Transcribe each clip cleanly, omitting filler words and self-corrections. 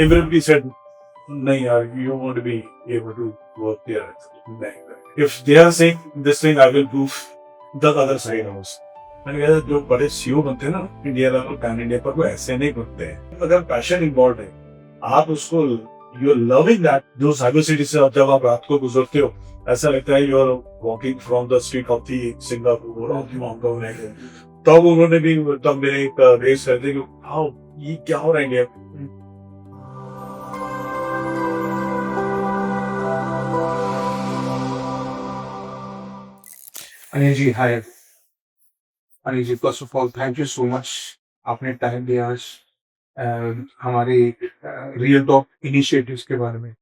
everybody said, "नहीं यार, you won't be able to work there." नहीं, if they are saying this thing, I will do the other side also. मैंने कहा जो बड़े CEO बनते हैं ना इंडिया लेवल पैन इंडिया पर, वो ऐसे नहीं बनते हैं। अगर पैशन इन्वॉल्व है, आप उसको यू आर लविंग दैट। जो साइबर सिटी से जब आप रात को गुजरते हो, ऐसा लगता है you are walking from the street of the Singapore of the Hong Kong. तब उन्होंने भी तब मेरे एक रेस करते कि हाँ ये क्या हो रहा है India. Anil ji hi. Anil ji first of all thank you so much, आपने टाइम दिया आज हमारे रियल टॉक इनिशिएटिव्स के बारे में।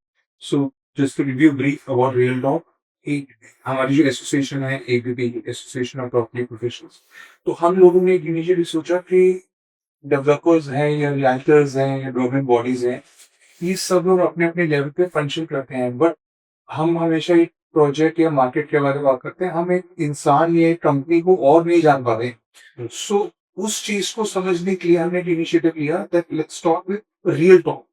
So just to review brief about real talk, एक हमारी जो एसोसिएशन है ABP association of property professionals, तो हम लोगों ने एक इनिशिएटिव सोचा कि डेवलपर्स हैं या राइटर्स हैं या गवर्नमेंट बॉडीज हैं, ये सब लोग अपने अपने लेवल पे फंक्शन करते हैं, बट हम हमेशा एक प्रोजेक्ट या मार्केट के बारे में बात करते हैं, हम एक इंसान या एक कंपनी को और नहीं जान पाते। सो उस चीज को समझने के लिए हमने एक इनिशिएटिव लिया that let's talk with real talk.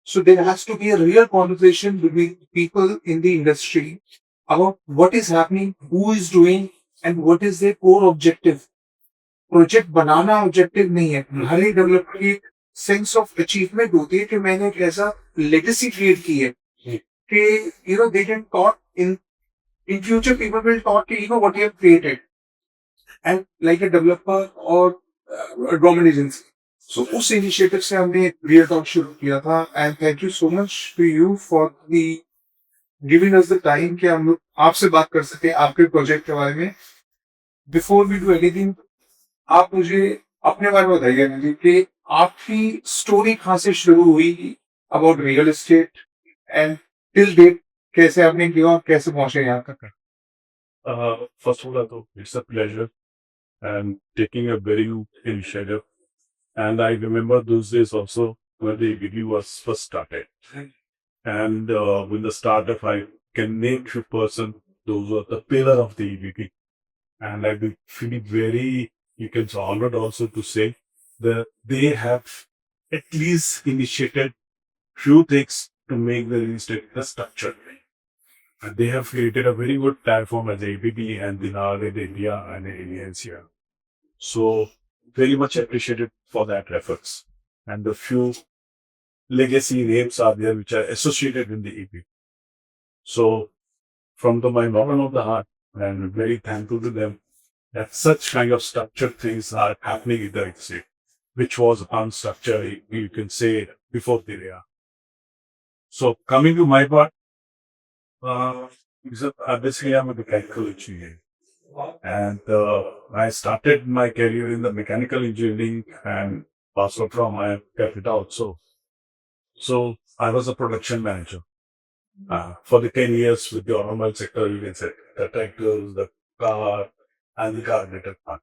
So there has to be a real conversation between people in the industry about what is happening, who is doing, and what is their core objective. Project banana objective नहीं है, हर एक developer की sense of achievement होती है कि मैंने एक ऐसा लेगेसी क्रिएट की है कि you know they can talk in future, people will talk कि you know what you have created and like a developer और गवर्नमेंट एजेंसी। सो उस इनिशिएटिव से हमने रियल टॉक शुरू किया था and thank you so much to you for the giving us the time कि हम लोग आपसे बात कर सके आपके प्रोजेक्ट के बारे में। बिफोर वी डू एनीथिंग, आप मुझे अपने बारे में बताइए अनिल कि आपकी स्टोरी कहाँ से शुरू हुई about real estate and till date कैसे आपने किया और कैसे पहुंचे यहाँ तक। First of all, it's a pleasure and taking a very good initiative. And I remember those days also when the ABB was first started. And with the startup, I can name few person, those were the pillar of the ABB. And I will feel very, you can say honored also to say that they have at least initiated few things to make the real estate a structured way. And they have created a very good platform as ABB and now in India and in Asia. So very much appreciated for that efforts. And the few legacy names are there which are associated with the EP. So from my bottom of the heart, I'm very thankful to them that such kind of structured things are happening in the estate, which was unstructured, you can say, before the era. So coming to my part, basically I'm a mechanical engineer. And I started my career in the mechanical engineering and also from my capital also. So I was a production manager for the 10 years with the automobile sector, you can say, the tractors, the car, and the carburetor part.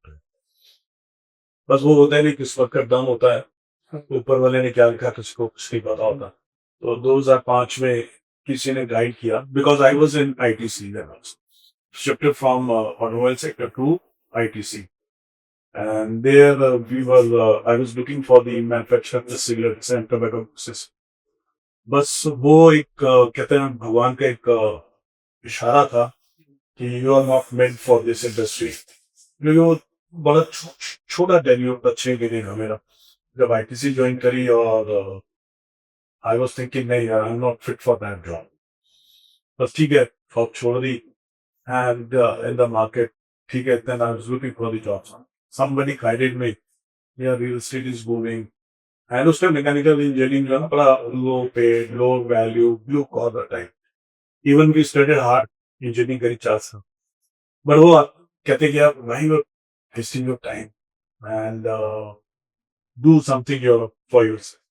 बस वो होता है नहीं किस वक्त down होता है, ऊपर वाले ने क्या लिखा किसको कुछ नहीं पता होता। तो 2005 में किसी ने गाइड किया, because I was in ITC then also. Shifted from automobile sector to ITC. And there I was looking for the manufacturer of the cigarettes and tobacco process. बस वो एक कहते हैं भगवान का एक इशारा था कि you are not meant for this industry, क्योंकि वो बड़ा छोटा टेन्योर था 6 महीने का मेरा जब ITC ज्वाइन करी, और आई वाज थिंकिंग नहीं यार I am not fit for that job. बस ठीक है, जॉब छोड़ दी and in the market, ठीक है, then I was looking for the jobs. Somebody guided me, yeah, real estate is booming. And उस time mechanical engineering जो है ना बड़ा low paid, low value, blue collar type. Even we studied hard, engineering करी 4 साल. But वो कहते कि आप why you're wasting your time and do something for yourself.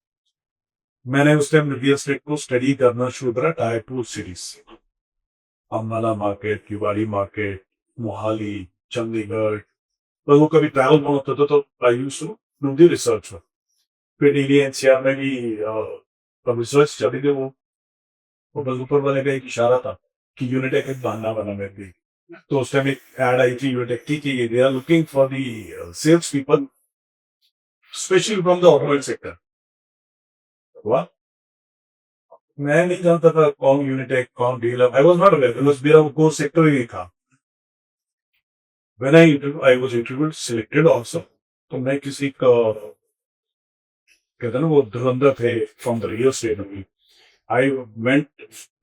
मैंने उस टाइम real estate को study करना शुरू करा Tier 2 cities. अम्बाला मार्केट, किवाड़ी मार्केट, मोहाली, चंडीगढ़। पर वो कभी ट्रैवल में होता था तो I used to do the research. फिर दिल्ली एनसीआर में भी रिसर्च चली थी। वो बस ऊपर वाले का एक इशारा था कि यूनिटेक एक बहाना बना मेरे लिए। तो उस टाइम एक एड आई थी यूनिटेक की कि they are looking for the sales people specially from the automobile sector. हुआ मैं नहीं जानता था कौन यूनिटेक कौन dealer, I was not aware because मेरा वो कोर सेक्टर ही नहीं था। When I was interviewed selected also, तो मैं किसी का कहते हैं ना वो धुरंधर थे from the real state only, I went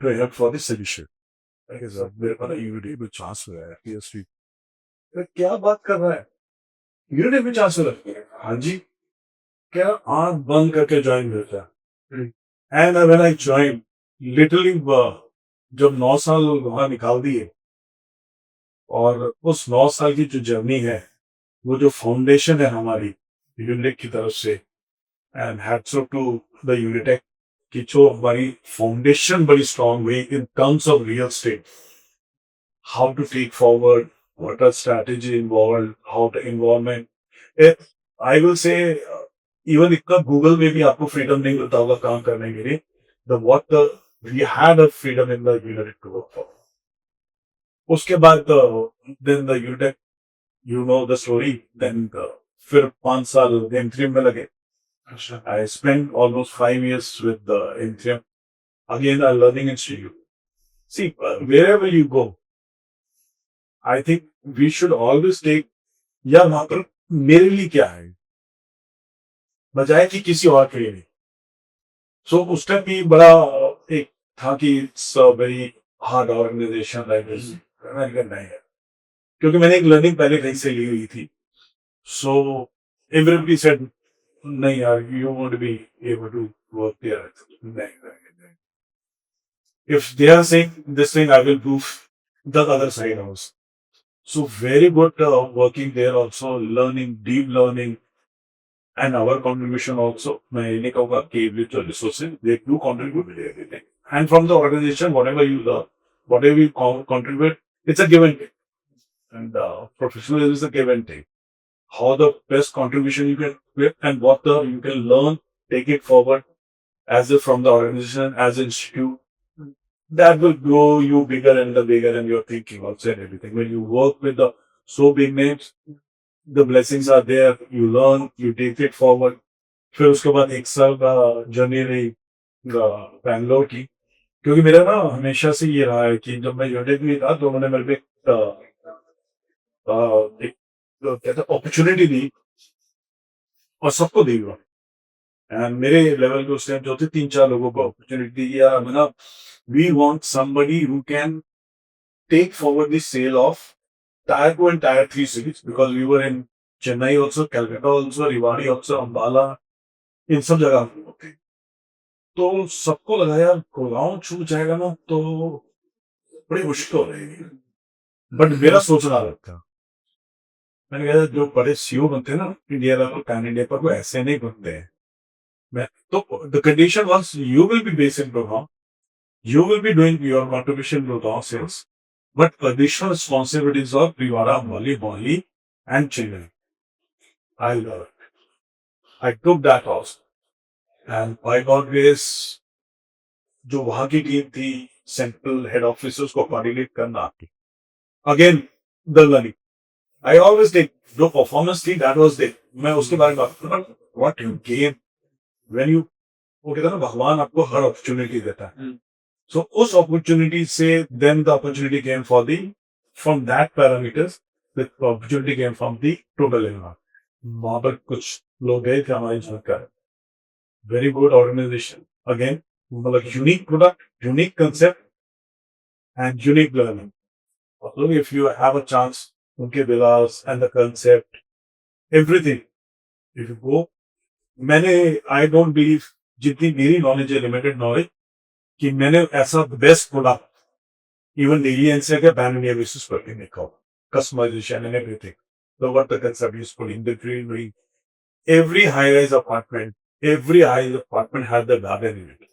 to help for the solution. मेरे को ना यूनिटी में चांस हुआ है पीएससी। क्या बात कर रहा है, यूनिटी में चांस हुआ है? हाँ जी, क्या आंख बंद करके ज्वाइन करता है। And when I join literally, जब 9 साल वहां निकाल दिए, और उस 9 साल की जो जर्नी है, वो जो फाउंडेशन है हमारी यूनिटेक की तरफ से, and hats off to the Unitech की जो हमारी फाउंडेशन बड़ी स्ट्रांग हुई in terms of real state, how to take forward, what are strategy involve, how to involvement. I will say even इतना गूगल में भी आपको फ्रीडम नहीं मिलता होगा काम करने के लिए, the what the we had a freedom in the Unitech to work for. उसके बाद then the Unitech, you know the story, then फिर 5 साल interim में लगे। अच्छा, I spent almost 5 years with the interim, again a learning institute। See, wherever you go, I think we should always take, यार वहां पर मेरे लिए क्या है, बजाय कि किसी और के लिए नहीं। सो उस टाइम भी बड़ा एक था कि it's very hard organization like this, मैंने कहा नहीं है, क्योंकि मैंने एक लर्निंग पहले कहीं से ली हुई थी। सो एवरीबडी सेड नहीं यार, you won't be able to work there. नहीं, if they are saying this thing, I will prove the other side also. So very good working there also, learning, deep learning, and our contribution also. मैं ये नहीं कहूँगा कि individual resources, they do contribute with everything. And from the organization, whatever you learn, whatever you contribute, it's a give and take. And professionalism is a give and take. How the best contribution you can give and what the you can learn, take it forward as if from the organization, as an institute, that will grow you bigger and the bigger and your thinking also and everything. When you work with the so big names, the blessings are there, you learn, you take it forward. फिर उसके बाद 1 साल का journey रही बैंगलोर की, क्योंकि मेरा ना हमेशा से ये रहा है कि जब मैं यूनिटेक में था तो उन्होंने मेरे को एक कहते अपॉर्चुनिटी दी, और सबको दी हुआ। एंड मेरे लेवल के उस टाइम जो थे 3-4 लोगों को अपॉर्चुनिटी दी, या मतलब we want somebody who can take forward the sale of Tier 2 and Tier 3 cities, because we were in Chennai also, Calcutta also, Rewari also, Ambala, इन सब जगह हम लोग थे। तो सबको लगा यार गुड़गांव छूट जाएगा ना तो बड़ी मुश्किल हो रहेगी, बट मेरा सोचना अलग था। मैंने कहा जो बड़े सीईओ बनते हैं ना इंडिया लेवल पैन इंडिया पर, वो ऐसे नहीं बनते हैं। मैं तो the condition was you will be based in Gurgaon, you will be doing your contribution to the sales, but additional responsibilities of Rewara, Mali, Mohli, and Chennai. I love it. I took that also. And by God grace, जो वहां की team थी, central head officers को coordinate करना, again the learning, I always take जो performance थी that was there, मैं उसके बारे में बात करूं, what you gain when you, वो कहता है ना भगवान आपको हर अपॉर्चुनिटी देता है। So उस opportunity से then the opportunity came for the, from that parameters the opportunity came from the total environment। वहां पर कुछ लोग गए थे हमारी सरकार, very good organization, again मतलब unique product, unique concept and unique learning। मतलब if you have a chance, उनके villas and the concept, everything, if you go, मैंने I don't believe, जितनी मेरी नॉलेज है, लिमिटेड नॉलेज, कि मैंने ऐसा best product even daily NCR के पैन इंडिया बेसिस पर भी देखा, customization and everything. So what the concept is putting the greenery, every high-rise apartment, every high-rise apartment had the garden in it,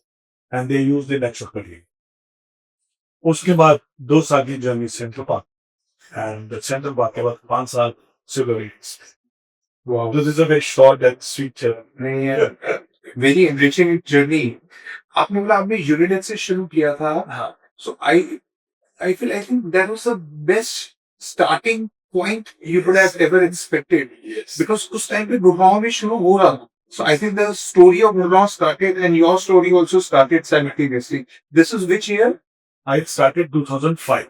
and they use the natural material. उसके बाद 2 साल की journey central park, and central park के बाद 5 साल civil. wow, this is a very short and sweet नहीं यार, very enriching journey. आपने बोला आपने यूनिटेक से शुरू किया था, हाँ, so I feel I think that was the best starting point you could have ever expected, yes, because उस टाइम पे गुड़गांव में शुरू हो रहा था, So I think the story of Gurgaon started and your story also started simultaneously. This is which year? I started 2005.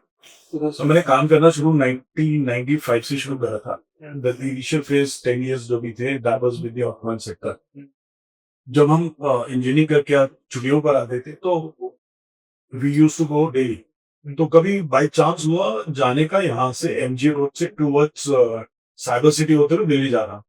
तो मैंने काम करना शुरू 1995 से शुरू करा था. The initial phase 10 years जो भी थे, that was with the Ottoman sector. जब हम इंजीनियरिंग करके छुट्टियों पर आते थे तो we used to go daily. तो कभी बाय चांस हुआ जाने का यहाँ से एमजी रोड से टूवर्ड्स साइबर सिटी होते हुए दिल्ली जाना.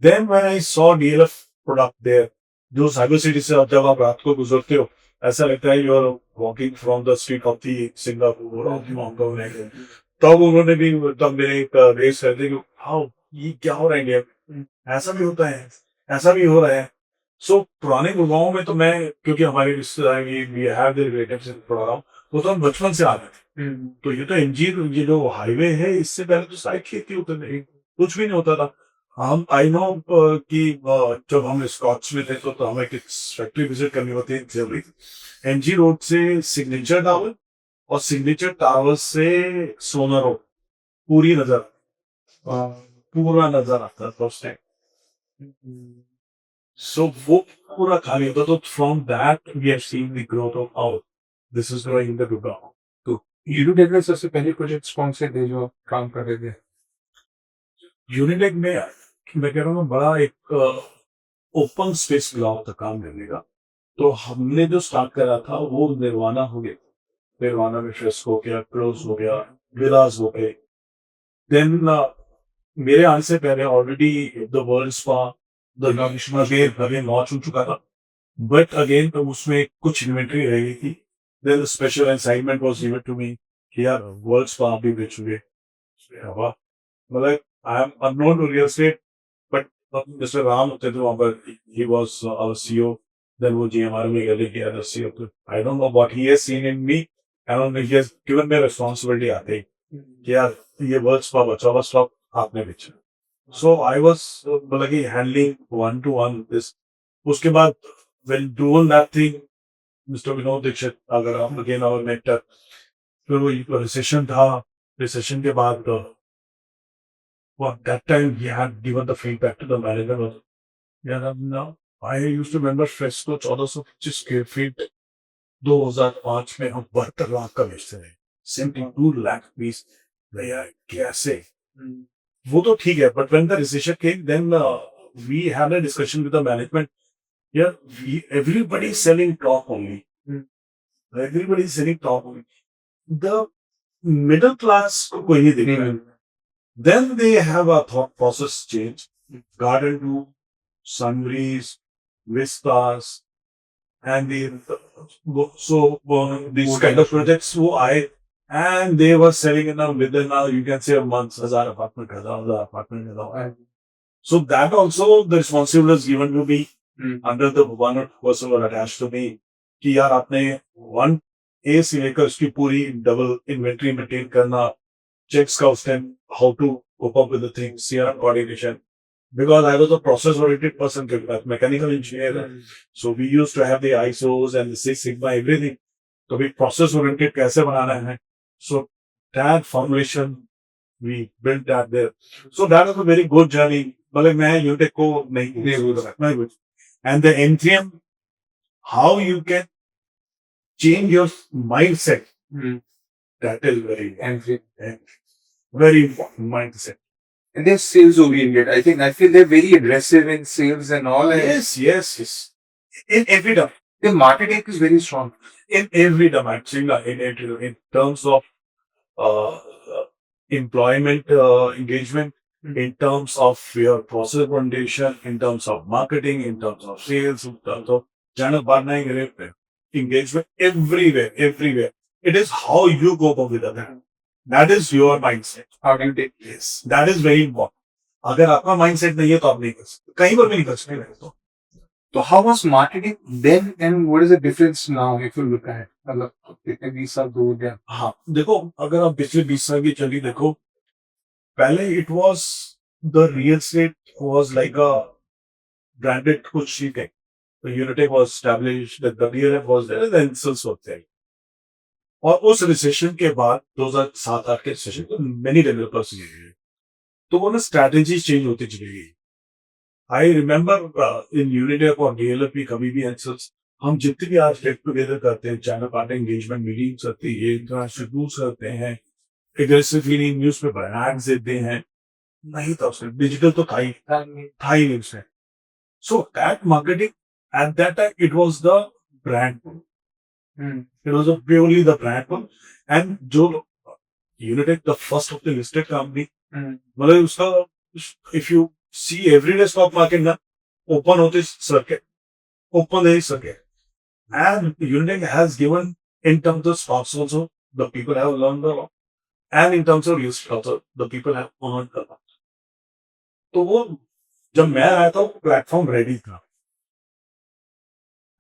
Then when I saw DLF product there, जो साइबर सिटी से जब आप रात को गुजरते हो ऐसा लगता है you are walking from the street of the Singapore और हांगकांग. तब उन्होंने भी तब मेरे एक रेस कर दी, हाउ ये क्या हो रहा है इंडिया में, ऐसा भी होता है, ऐसा भी हो रहा है. सो पुराने गुड़गांव में तो मैं, क्योंकि हमारे रिश्तेदार we have the relatives in Gurgaon, वो तो हम बचपन से आते थे. तो ये तो एमजी ये जो हाईवे है इससे पहले तो साइड खेती होते थे, कुछ भी नहीं होता था. हम आई नो कि जब हम स्कॉट्स में थे तो हमें एक फैक्ट्री विजिट करनी होती है जरूरी. एमजी रोड से सिग्नेचर टावर और सिग्नेचर टावर से सोना रोड पूरी नजर पूरा नजर आता था उस टाइम. सो वो पूरा खाली होता. तो from that we have seen the growth of our this is growing the Gurgaon. Unitech में सबसे पहले प्रोजेक्ट्स कौन से थे जो आप काम कर रहे थे? यूनिटेक में मैं कह रहा हूँ बड़ा एक ओपन स्पेस मिला होता काम करने का. तो हमने जो स्टार्ट करा था वो निर्वाणा हो गया. निर्वाणा में फ्रेस्को हो गया, क्लोज हो गया, विलास हो गए. देन मेरे आने से पहले already the world spa the again launch हो चुका था. बट अगेन तो उसमें कुछ इन्वेंट्री रह गई थी. Then special assignment was given to me कि यार वर्ल्ड स्पा भी बेचोगे. वाह, मतलब I am unknown to real estate, but mister Ram होते थे वहां पर, he was our CEO. Then वो जीएमआर में गए कि other CEO. I don't know what he has seen in me and he has given me responsibility आते ही कि यार ये वर्ल्ड स्पा बचा हुआ स्टॉक आपने बेचा. सो आई वाज मतलब कि handling one to one this. उसके बाद when doing that thing mister Vinod Dikshit, अगर आप अगेन आवर मेंटर, फिर वो रिसेशन था. रिसेशन के बाद that time he had given the feedback to the manager. Yeah, now I used to remember Fresco 1425 square feet 2005 में हम 72 लाख का बेचते रहे. 72 लाख पीस. भैया कैसे? वो तो ठीक है, but when the recession came, then we had a discussion with the management. Yeah, everybody is selling top only. Everybody is selling top only. The middle class को कोई नहीं देख रहा है. Then they have a thought process change. Garden to Sunrise, Vistas, and these kind of projects who and they were selling it now within now you can say a month, 1,000 apartment. So that also the responsibility was given to me under the one or two person were attached to me कि यार आपने 1A से लेकर उसकी पूरी double inventory maintain करना, checks का उस time how to cope up with the things, CRM coordination. Because I was a process-oriented person, mechanical engineer, so we used to have the ISOs and the Six Sigma, everything. तो भी process-oriented कैसे बनाना है? So that formulation we built that there. So that was a very good journey. मतलब मैं यूटेक को नहीं. And the M3M, how you can change your mindset. That is very important. Very important mindset. And they're sales oriented. I feel they're very aggressive in sales and all. Yes. In every domain. The marketing is very strong. In every domain. In terms of employment engagement, in terms of your process orientation, in terms of marketing, in terms of sales, in terms of channel partnering, engagement, everywhere. It is how you go about with that. That is your mindset. How do you take Yes, that is very important. अगर आपका mindset नहीं है तो आप नहीं कर सकते, कहीं पर भी नहीं कर सकते. So how was marketing then and what is the difference now if you look at it? मतलब कितने 20 साल दूर गया. हाँ, देखो अगर आप पिछले 20 साल की चली देखो, पहले it was the real estate was like a branded कुछ चीज है. The Unitech was established, the DLF was there, the insults were there. और उस रिसेशन के बाद 2007-8 के रिसेशन में मेनी डेवलपर्स गए, तो वो ना स्ट्रैटेजी चेंज होती चली गई. आई रिमेम्बर इन यूनिटेक और डीएलएपी कभी भी एक्सेस हम जितने भी आज गेट टुगेदर करते हैं, चैनल पार्टी एंगेजमेंट मीटिंग्स करते हैं, इंटरनेशनल करते हैं, एग्रेसिवली न्यूज पेपर एड्स देते हैं, नहीं था उसमें डिजिटल तो था ही नहीं उसमें. So that marketing at that time it was the brand pull. It was a purely the brand pull. And जो Unitech the first of the listed company, मतलब उसका if you see everyday stock market ना open होते circuit, open है circuit. And Unitech has given in terms of stocks also the people have learned a lot. And in terms of use also the people have earned a lot. तो वो जब मैं आया था platform ready था.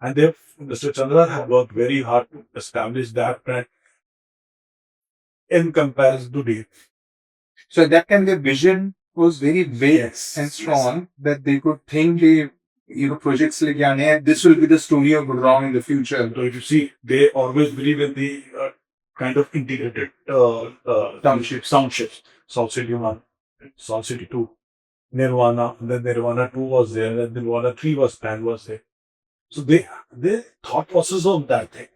And they, Mr. Chandra have worked very hard to establish that brand in comparison to the. So at that time, their vision was very big and strong that they could think the projects like yaane, this will be the story of Gurgaon in the future. So if you see, they always believe in the kind of integrated townships. South City 1, South City 2, Nirvana, then Nirvana 2 was there, then Nirvana 3 was planned was there. So they thought process of that thing.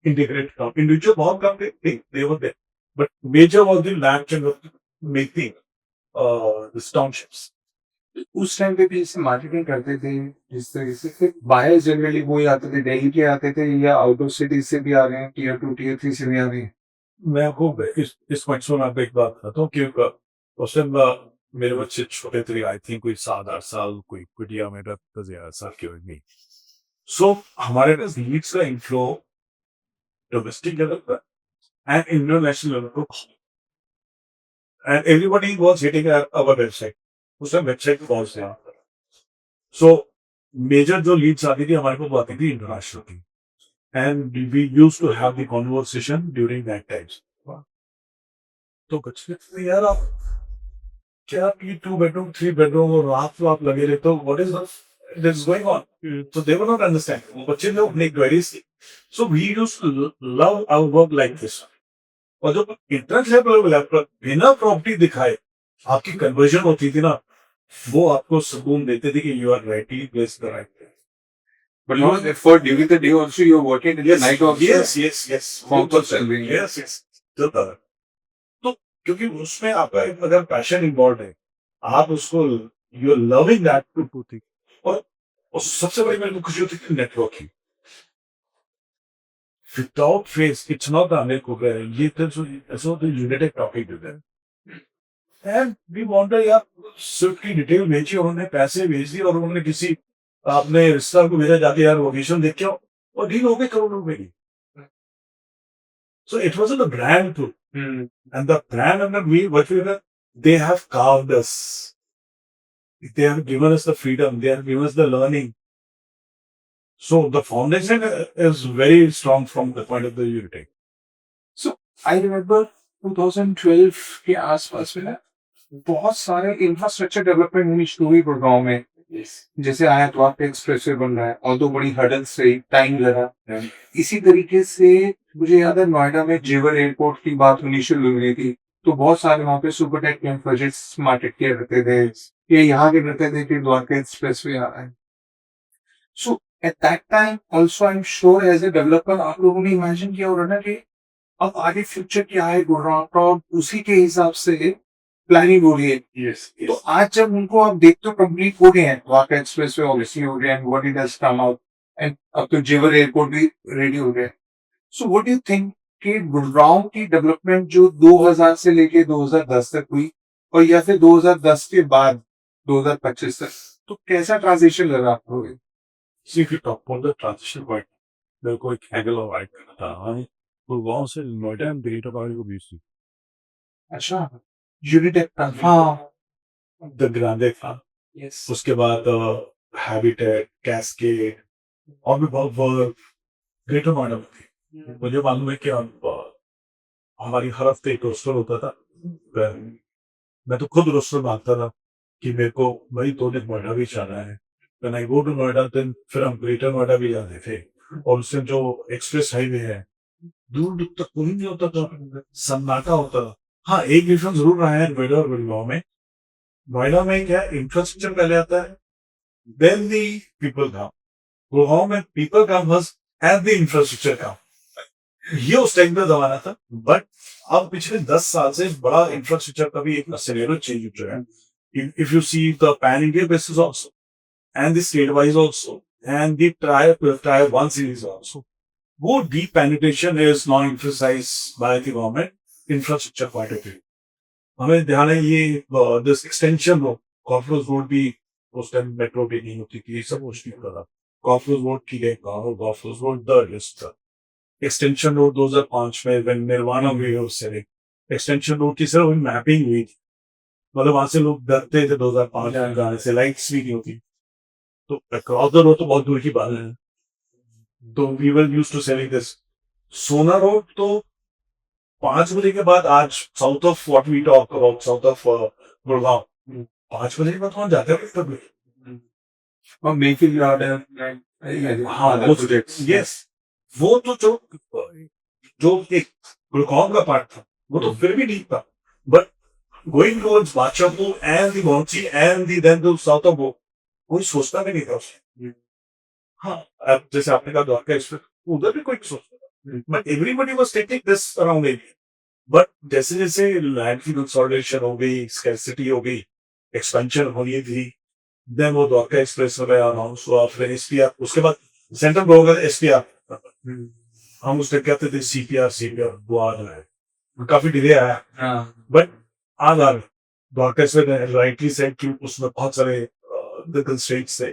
Integrated town. Individual बहुत काम थे, they were there. But major was the land change of making these townships. उस time पे भी जैसे marketing करते थे जिस तरह से फिर बाहर जनरली वही आते थे, दिल्ली के आते थे या आउट ऑफ सिटी से भी आ रहे हैं, टीयर 2 टीयर 3 से भी आ रहे हैं. मैं आपको इस पॉइंट से मैं आपको एक बात बताता हूँ कि उस टाइम मेरे बच्चे छोटे थे, आई थिंक कोई 7-8 साल, कोई कुटिया मेरा तो ज्यादा साल की होगी. सो हमारे पास लीड्स का inflow domestic level and international level. And everybody was hitting our website. उसका वेबसाइट पे पहुंचते हैं. So major जो leads आती थी हमारे को आती थी इंटरनेशनल की. And we used to have the conversation during that times. तो कुछ यार आप क्या आपकी 2 bedroom 3 bedroom और रात को आप लगे रहते हो, what is this going on? So they will not understand. बच्चे लोग make queries. So we used to love our work like this. और जब इंटरनेशनल लेवल पर बिना प्रॉपर्टी दिखाए आपकी कन्वर्जन होती थी ना, वो आपको सुकून देते थे कि you are rightly placed the right place. But you know, for during the day also you're working in the night also. Yes. Yes. तो क्योंकि उसमें आपका अगर पैशन इन्वॉल्व है, आप उसको you are loving that to thing. और सबसे बड़ी मेरे को खुशी होती थी networking. Without face, it's not the Anil Kubra. ये तो the Unitech talking to them. And we wonder यार स्विफ्ट की डिटेल भेजी, उन्होंने पैसे भेज दिए और उन्होंने किसी अपने रिश्तेदार को भेजा जाके यार लोकेशन देख के आओ, और डील हो गई करोड़ों रुपए की. So it wasn't the brand too. And the brand under what we were, they have carved us. They have given us the freedom. They have given us the learning. So the foundation is very strong from the point of the Unitech. So I remember 2012 के आसपास में ना बहुत सारे infrastructure development होनी शुरू हुई गुड़गांव में. जैसे आया तो आप एक्सप्रेसवे बन रहा है और तो बड़ी हर्डल से टाइम लगा. इसी तरीके से मुझे याद है नोएडा में जेवर एयरपोर्ट की बात होनी शुरू हुई थी, तो बहुत सारे वहाँ पे सुपरटेक प्रोजेक्ट्स मार्केट किए रहते थे, ये यहाँ के रहते थे कि द्वारका एक्सप्रेसवे आ रहा है. So at that time also I am sure as a developer आप लोगों ने इमेजिन किया होगा ना कि अब आगे फ्यूचर क्या है गुड़गांव का, उसी के हिसाब से प्लानिंग हो रही है. तो आज जब उनको आप देखते हो कंप्लीट हो गए हैं, द्वारका एक्सप्रेसवे ऑब्वियसली हो गया and what it has come out, and अब तो जेवर एयरपोर्ट भी रेडी हो गया. So what do you think कि गुड़गांव की डेवलपमेंट जो 2000 से लेके 2010 तक हुई और या फिर 2010 के बाद 2025 तक, तो कैसा ट्रांजिशन लगा आपको? See, if you talk about the transition point, मेरे को एक एंगल और राइट करना था. गुड़गांव से नोएडा एंड ग्रेटर नोएडा को बीच थी. अच्छा, यूनिटेक था. हाँ, द ग्रांडे था. यस. उसके बाद हैबिटेट, कैस्केड और भी बहुत ग्रेटर नोएडा में थी. मुझे मालूम है कि हमारी हर हफ्ते एक रोस्टर होता था. मैं तो खुद रोस्टर मांगता था कि मेरे को भाई 2 दिन नोएडा भी जाना है. When I go to Noida then फिर हम ग्रेटर नोएडा भी जाते थे. और उससे जो एक्सप्रेस हाईवे है दूर दूर तक कोई नहीं होता था, सन्नाटा होता था. हाँ, एक डिफरेंस जरूर रहा है नोएडा और गुड़गांव में नोएडा में क्या इंफ्रास्ट्रक्चर पहले आता है, then the people come. Gurgaon में people come first and the infrastructure come. ये उस टाइम का जमाना था, बट अब पिछले 10 साल से बड़ा इंफ्रास्ट्रक्चर का भी एक सिनेरियो चेंज हो चुका है। If you see the pan India basis also, and the state wise also, and the tier 1 series also, वो deep penetration is not emphasized by the government infrastructure point of view। हमें ध्यान है ये this extension road, corporate road भी उस time metro भी नहीं होती थी, ये सब कुछ नहीं करा। कॉर्पोरेट रोड की गई corporate road the list extension road 2005 में when निर्वाणा वे उससे एक्सटेंशन रोड की सिर्फ मैपिंग हुई थी, मतलब वहां से लोग डरते थे 2005 में गाने से, लाइट्स भी नहीं होती, तो अक्रॉस द रोड तो बहुत दूर की बात है। तो we were used to selling this Sohna road. तो 5 बजे के बाद आज south of what we talk about south of Gurgaon, 5 बजे के बाद कौन जाते हैं तब? और मेकिंग गार्डन, हाँ वो प्रोजेक्ट्स, यस, वो तो जो एक गुड़गांव का पार्ट था वो तो फिर भी ठीक था, but going towards Badshahpur and the बॉन्सी and the then the south of वो कोई सोचता भी नहीं था उसमें। हाँ, अब जैसे आपने कहा द्वारका एक्सप्रेस, उधर भी कोई सोचता था, but everybody was taking this around area. But जैसे जैसे लैंड की कंसोलिडेशन हो गई, स्कैर्सिटी हो गई, एक्सपेंशन हो रही थी, देन वो द्वारका एक्सप्रेस वगैरह अनाउंस हुआ, फिर एसपीआर, उसके बाद सेंट्रल गवर्नमेंट एसपीआर, हम उससे कहते थे सीपीआर वो आ रहा है, काफी डिले आया, बट आज आ रहा है। द्वारका एक्सप्रेस राइटली सेड कि उसमें बहुत सारे द कंस्ट्रेंट्स थे,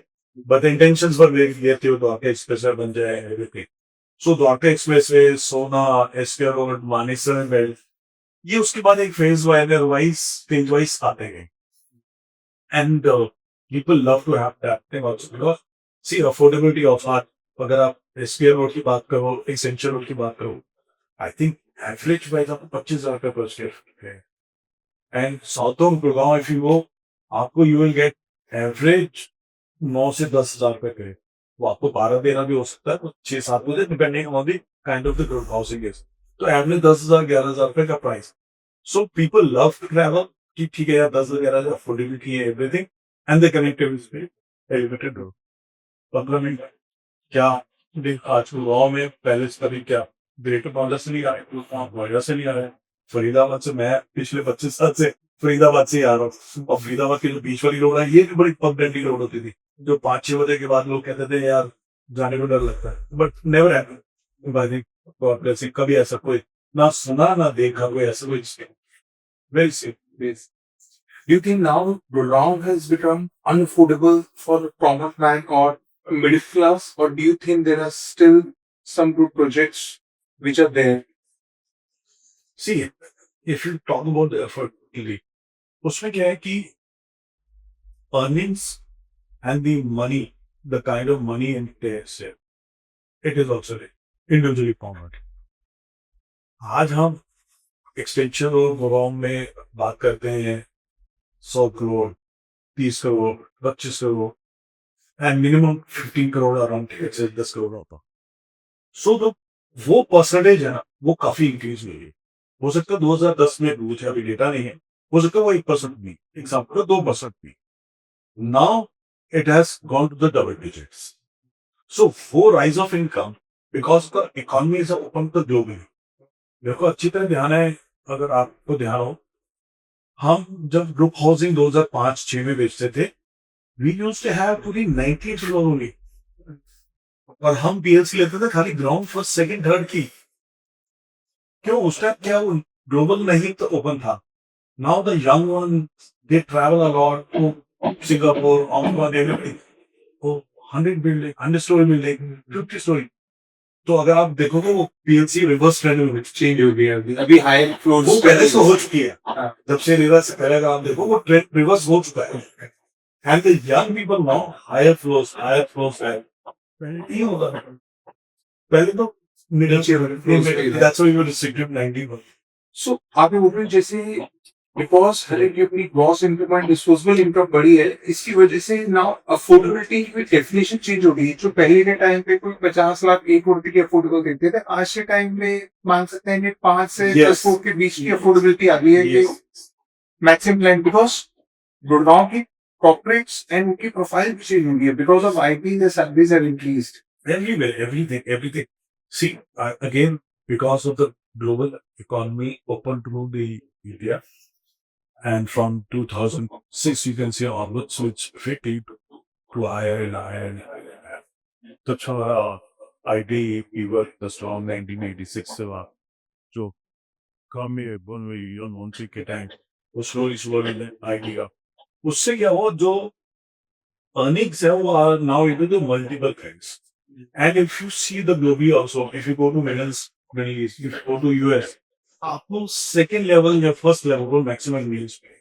but the intentions were very clear थे, द्वारका एक्सप्रेस वे बन जाए एवरीथिंग। सो द्वारका एक्सप्रेस वे, सोना, एसपीआर रोड, मानेसर बेल्ट, ये उसके बाद एक फेज वाइज स्टेज वाइज आते गए, and people love to have that thing also because see affordability of art, अगर आप एसपीआर रोड की बात करो, एक्सटेंशन रोड की बात करो, आई थिंक एवरेज प्राइस आपको 25,000 रुपये पर स्क्वायर फीट है, and south of Gurgaon if you go, आपको यू विल गेट एवरेज 9 से 10,000 रुपये के, वो आपको 12-13 भी हो सकता है, 6-7 मुझे depending on the kind of the group housing is, तो एवरेज 10,000-11,000 रुपये का price. So people love to travel कि ठीक है यार 10,000-11,000 अफोर्डेबिलिटी है everything, and the connectivity elevated road 15 minute क्या आज गुड़गांव में पहले से कभी क्या ग्रेटर नोएडा से नहीं आ रहे, नोएडा से नहीं आ रहे, फरीदाबाद से, मैं पिछले 25 साल से फरीदाबाद से ही आ रहा हूँ, और फरीदाबाद की जो बीच वाली रोड है ये भी बड़ी पगडंडी रोड होती थी, जो 5-6 बजे के बाद लोग कहते थे यार जाने को डर लगता है, बट नेवर हैपेंड। कभी ऐसा कोई ना सुना ना देखा कोई ऐसा कोई very safe. Do you think now Gurgaon has become unaffordable for a common man or middle class, or do you think there are still some good projects which are there? See, if you talk about the affordability, उसमें क्या है कि earnings and the money, the kind of money in there, it is also individually found. आज हम extension और गुड़गांव में बात करते हैं 100 crore, 30 crore, 25 crore, and minimum 15 crore around 10 crore होता। सो तो वो परसेंटेज है ना, वो काफी इंक्रीज हुई है। हो सकता है 2010 में मुझे अभी डेटा नहीं है, हो सकता है वो 1% भी, एग्जाम्पल 2% भी, now it has gone to the double digits. So वो rise of income because the economy is open to globally. मेरे को अच्छी तरह ध्यान है, अगर आपको ध्यान हो, हम जब ग्रुप हाउसिंग 2005-6 में बेचते थे, वी यूज्ड टू हैव पूरी 90 फ्लोर ओनली, और हम पीएलसी लेते थे खाली ग्राउंड फर्स्ट सेकंड थर्ड की। क्यों? उस टाइम क्या ग्लोबल नहीं तो ओपन था। Now the young one they travel a lot to Singapore, Hong Kong, everybody, वो 100 बिल्डिंग, 100 स्टोरी बिल्डिंग, 50 स्टोरी। तो अगर आप देखोगे वो पीएलसी रिवर्स ट्रेंड में चेंज हो गया अभी हाई फ्लोर, वो पहले से हो चुकी है, जब से रिवर्स से पहले अगर आप देखो वो ट्रेंड रिवर्स हो चुका है, and the young people now higher floors है, पहले नहीं होता, पहले तो middle, that's why we were restricted 90। So आपने बोल जैसे बिकॉज हर एक की अपनी gross income and disposable income बढ़ी है, इसकी वजह से नाउ अफोर्डेबिलिटी की डेफिनेशन चेंज हो गई। जो पहले के टाइम पे कोई 50 लाख 1 करोड़ की अफोर्डेबल देते थे, आज के टाइम में मान सकते हैं कि 5 से 10 करोड़ के बीच की अफोर्डेबिलिटी आ गई है, मैक्सिमम लैंड, बिकॉज गुड़गांव की कॉर्पोरेट्स एंड उनकी प्रोफाइल भी चेंज होंगी because of IT the salaries are increased. Everywhere, everything. See, again, because of the global economy open to the India, and from 2006, you can see onwards, so it's really to higher and higher and higher. That's how ID we were the strong 1986 से वहाँ जो काम में बन हुई यौन वंशी के time वो slowly ID का उससे क्या हुआ जो earnings है वो are now into the multiple things. And if you see the globally also, if you go to Middle East, if you go to US, आपको second level या first level को maximum meals pay.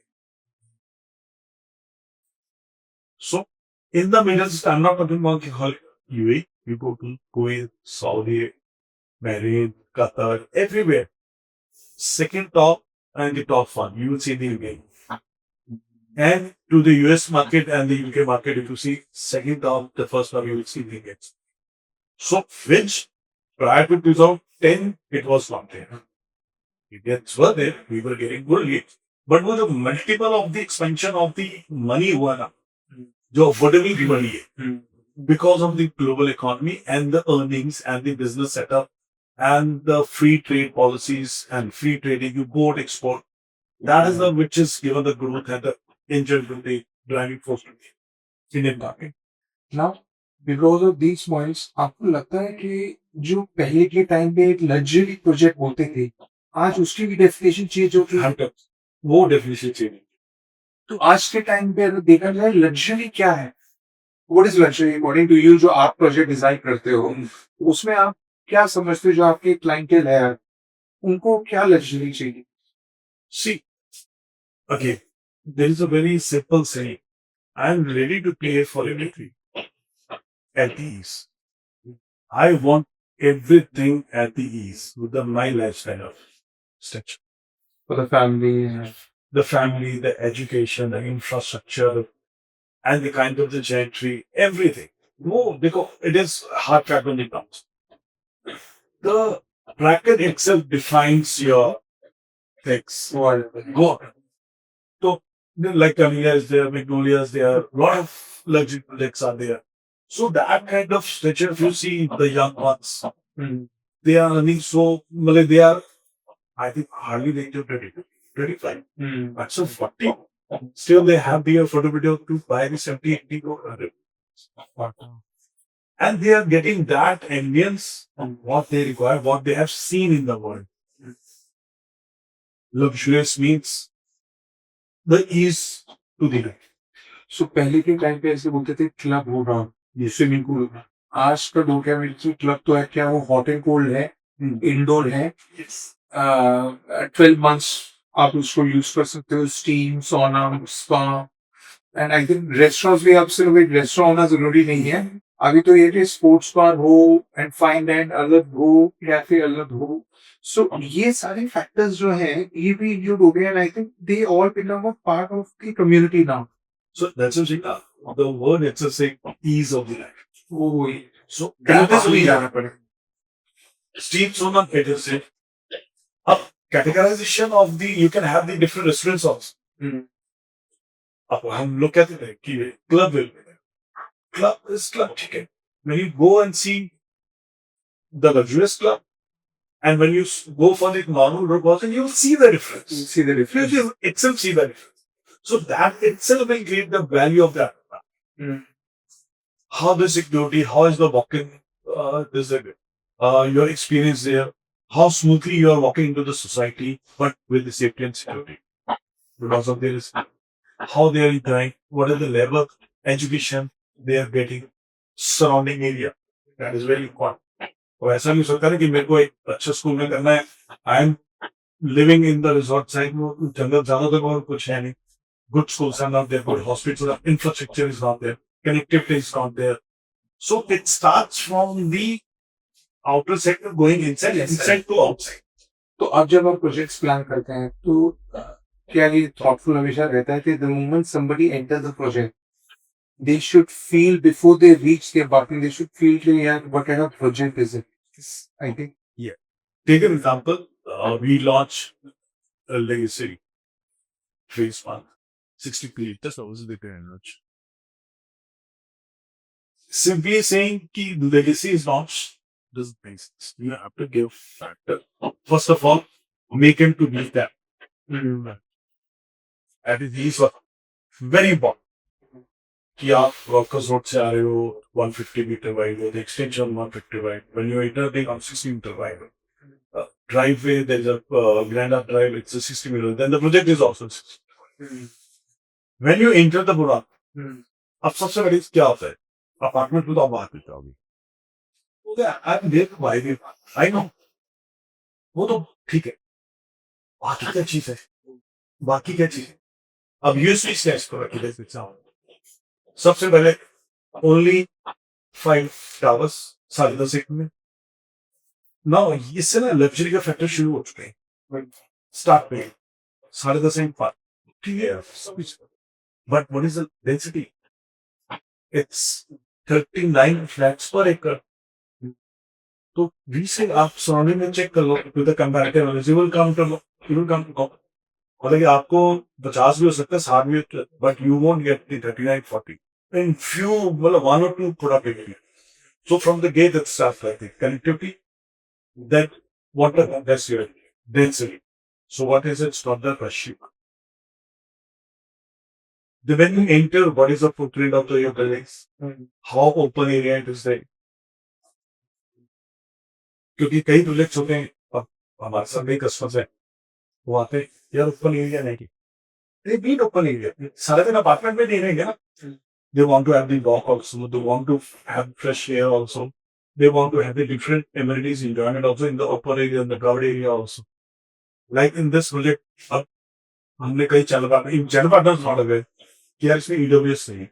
So in the Middle East, I'm not talking about the whole UAE. You go to Kuwait, Saudi, Bahrain, Qatar, everywhere. Second top and the top one, you will see the UK. And to the US market and the UK market, if you see second top, the first top, you will see the UK. So which prior to 2010, it was not there. Indians were there, we were getting good leads. But वो जो multiple of the expansion of the money हुआ ना, जो affordable की money है, because of the global economy and the earnings and the business setup and the free trade policies and free trading, you import export. That is the which is given the growth and the engine to the driving force to the Indian market. Now because of these points आपको लगता है कि जो पहले के time पे एक luxury project होते थे आज उसकी भी डेफिनेशन चेंज हो गई है. वो डेफिनेशन चाहिए. तो आज के टाइम पे अगर देखा जाए लग्जरी क्या है, what is luxury according to you, जो आप प्रोजेक्ट डिजाइन करते हो उसमें आप क्या समझते हो जो आपके क्लाइंटेल है उनको क्या लग्जरी चाहिए? See, okay, there is a very simple saying. I'm ready to pay for everything at ease. I want everything at the ease with my lifestyle of structure. For the family. The family, the education, the infrastructure, and the kind of the gentry, everything. No, because it is hard track when it comes. The bracket itself defines your things. Go. So, like Camellias, there, Magnolias, there, a lot of luxury projects are there. So that kind of structure, if you see the young ones, they are earning so, well, they are, I think, hardly the age of 20, 25. But so 40, still they have the affordability to buy the 70, 80 go. And they are getting that ambience on what they require, what they have seen in the world. Luxurious means the ease to the life. सो पहले के time पे ऐसे बोलते थे club होगा, ये swimming pool होगा. आज का दो क्या मिलती क्लब तो है क्या, वो हॉट एंड कोल्ड है, इंडोर है, Yes. 12 मंथ्स आप उसको यूज कर सकते हो, स्टीम, सोना, spa. And I think restaurants भी अब सिर्फ एक रेस्टोरेंट होना जरूरी नहीं है. अभी तो ये कि स्पोर्ट्स बार हो एंड फाइन एंड अलग हो, कैफे अलग हो. सो ये सारे फैक्टर्स जो हैं ये भी इंक्लूड हो गए and I think they all become a part of the community now. So that's what saying. The word itself saying ease of the life. वो So कहीं that पे is भी we जाना पड़े. Steve Sona better say. Up categorization of the you can have the different restaurants also. Up हम look at it कि club will be there. Club is club chicken. When you go and see the luxurious club and when you go for the normal road person, you will see the difference. You see the difference. You itself see the difference. So that itself will create the value of that. How the security, how is the walking, your experience there, how smoothly you are walking into the society, but with the safety and security. Because of this, how they are doing, what is the level of education they are getting, surrounding area. That is very important. और ऐसा नहीं सोचता ना कि मेरे को एक अच्छा स्कूल में करना है. I am living in the resort side में जंगल ज्यादा तक और कुछ है नहीं. Good schools are not there, good hospitals, infrastructure is not there, connectivity is not there. So it starts from the outer sector going inside to outside. तो अब जब आप प्रोजेक्ट्स प्लान करते हैं तो क्या ये थॉटफुल हमेशा रहता है कि the moment somebody enter the project they should feel before they reach there parking, they should feel कि यार what kind of project is it. I think Take an example, we launch a legacy phase one. 60 kilometers, I was there in much. Simply saying ki legacy is not doesn't make sense. You have to give factor. First of all, make him to be that. That is these are very important. कि आप workers road से आ रहे हो 150 metre wide हो, the extension 150 wide. When you enter the 60 meter wide, driveway there's a Grand Up Drive, it's a 60 meter. Then the project is also 60. When you enter the product, अब सबसे बड़ी क्या होता है? अपार्टमेंट में तो आप बात करते होगी। आई देख भाई आई नो वो तो ठीक है। बाकी क्या चीज है? बाकी क्या चीज है? अब यूएसपी स्टेज को रखिए जैसे सबसे पहले ओनली 5 टावर्स 10:30 एक में ना इससे ना लग्जरी का फैक्टर शुरू हो चुके हैं स्टार्ट में 10:30 एक पार ठीक है सब but what is the density it's 39 flats पर एकड़ तो वी से आप सराउंडिंग में चेक कर लो to the comparative analysis you will come to मतलब कि आपको 50 भी हो सकता है 60 भी but you won't get the 39 40 in few well one or two product area. So from the gate it starts like the connectivity, then what that's your density. So what is it? It's not the ratio. The when you enter, what is the footprint of your buildings? How open area it is there? क्योंकि कई projects होते हैं अब हमारे साथ कई customers हैं वो आते हैं यार ओपन एरिया नहीं they need open area सारे दिन अपार्टमेंट में नहीं रहेंगे ना they want to have the walk also they want to have fresh air also they want to have the different amenities enjoyment also in the upper area and the crowd area also like in this project अब हमने कई channel partners not aware कि यार इसमें EWS नहीं है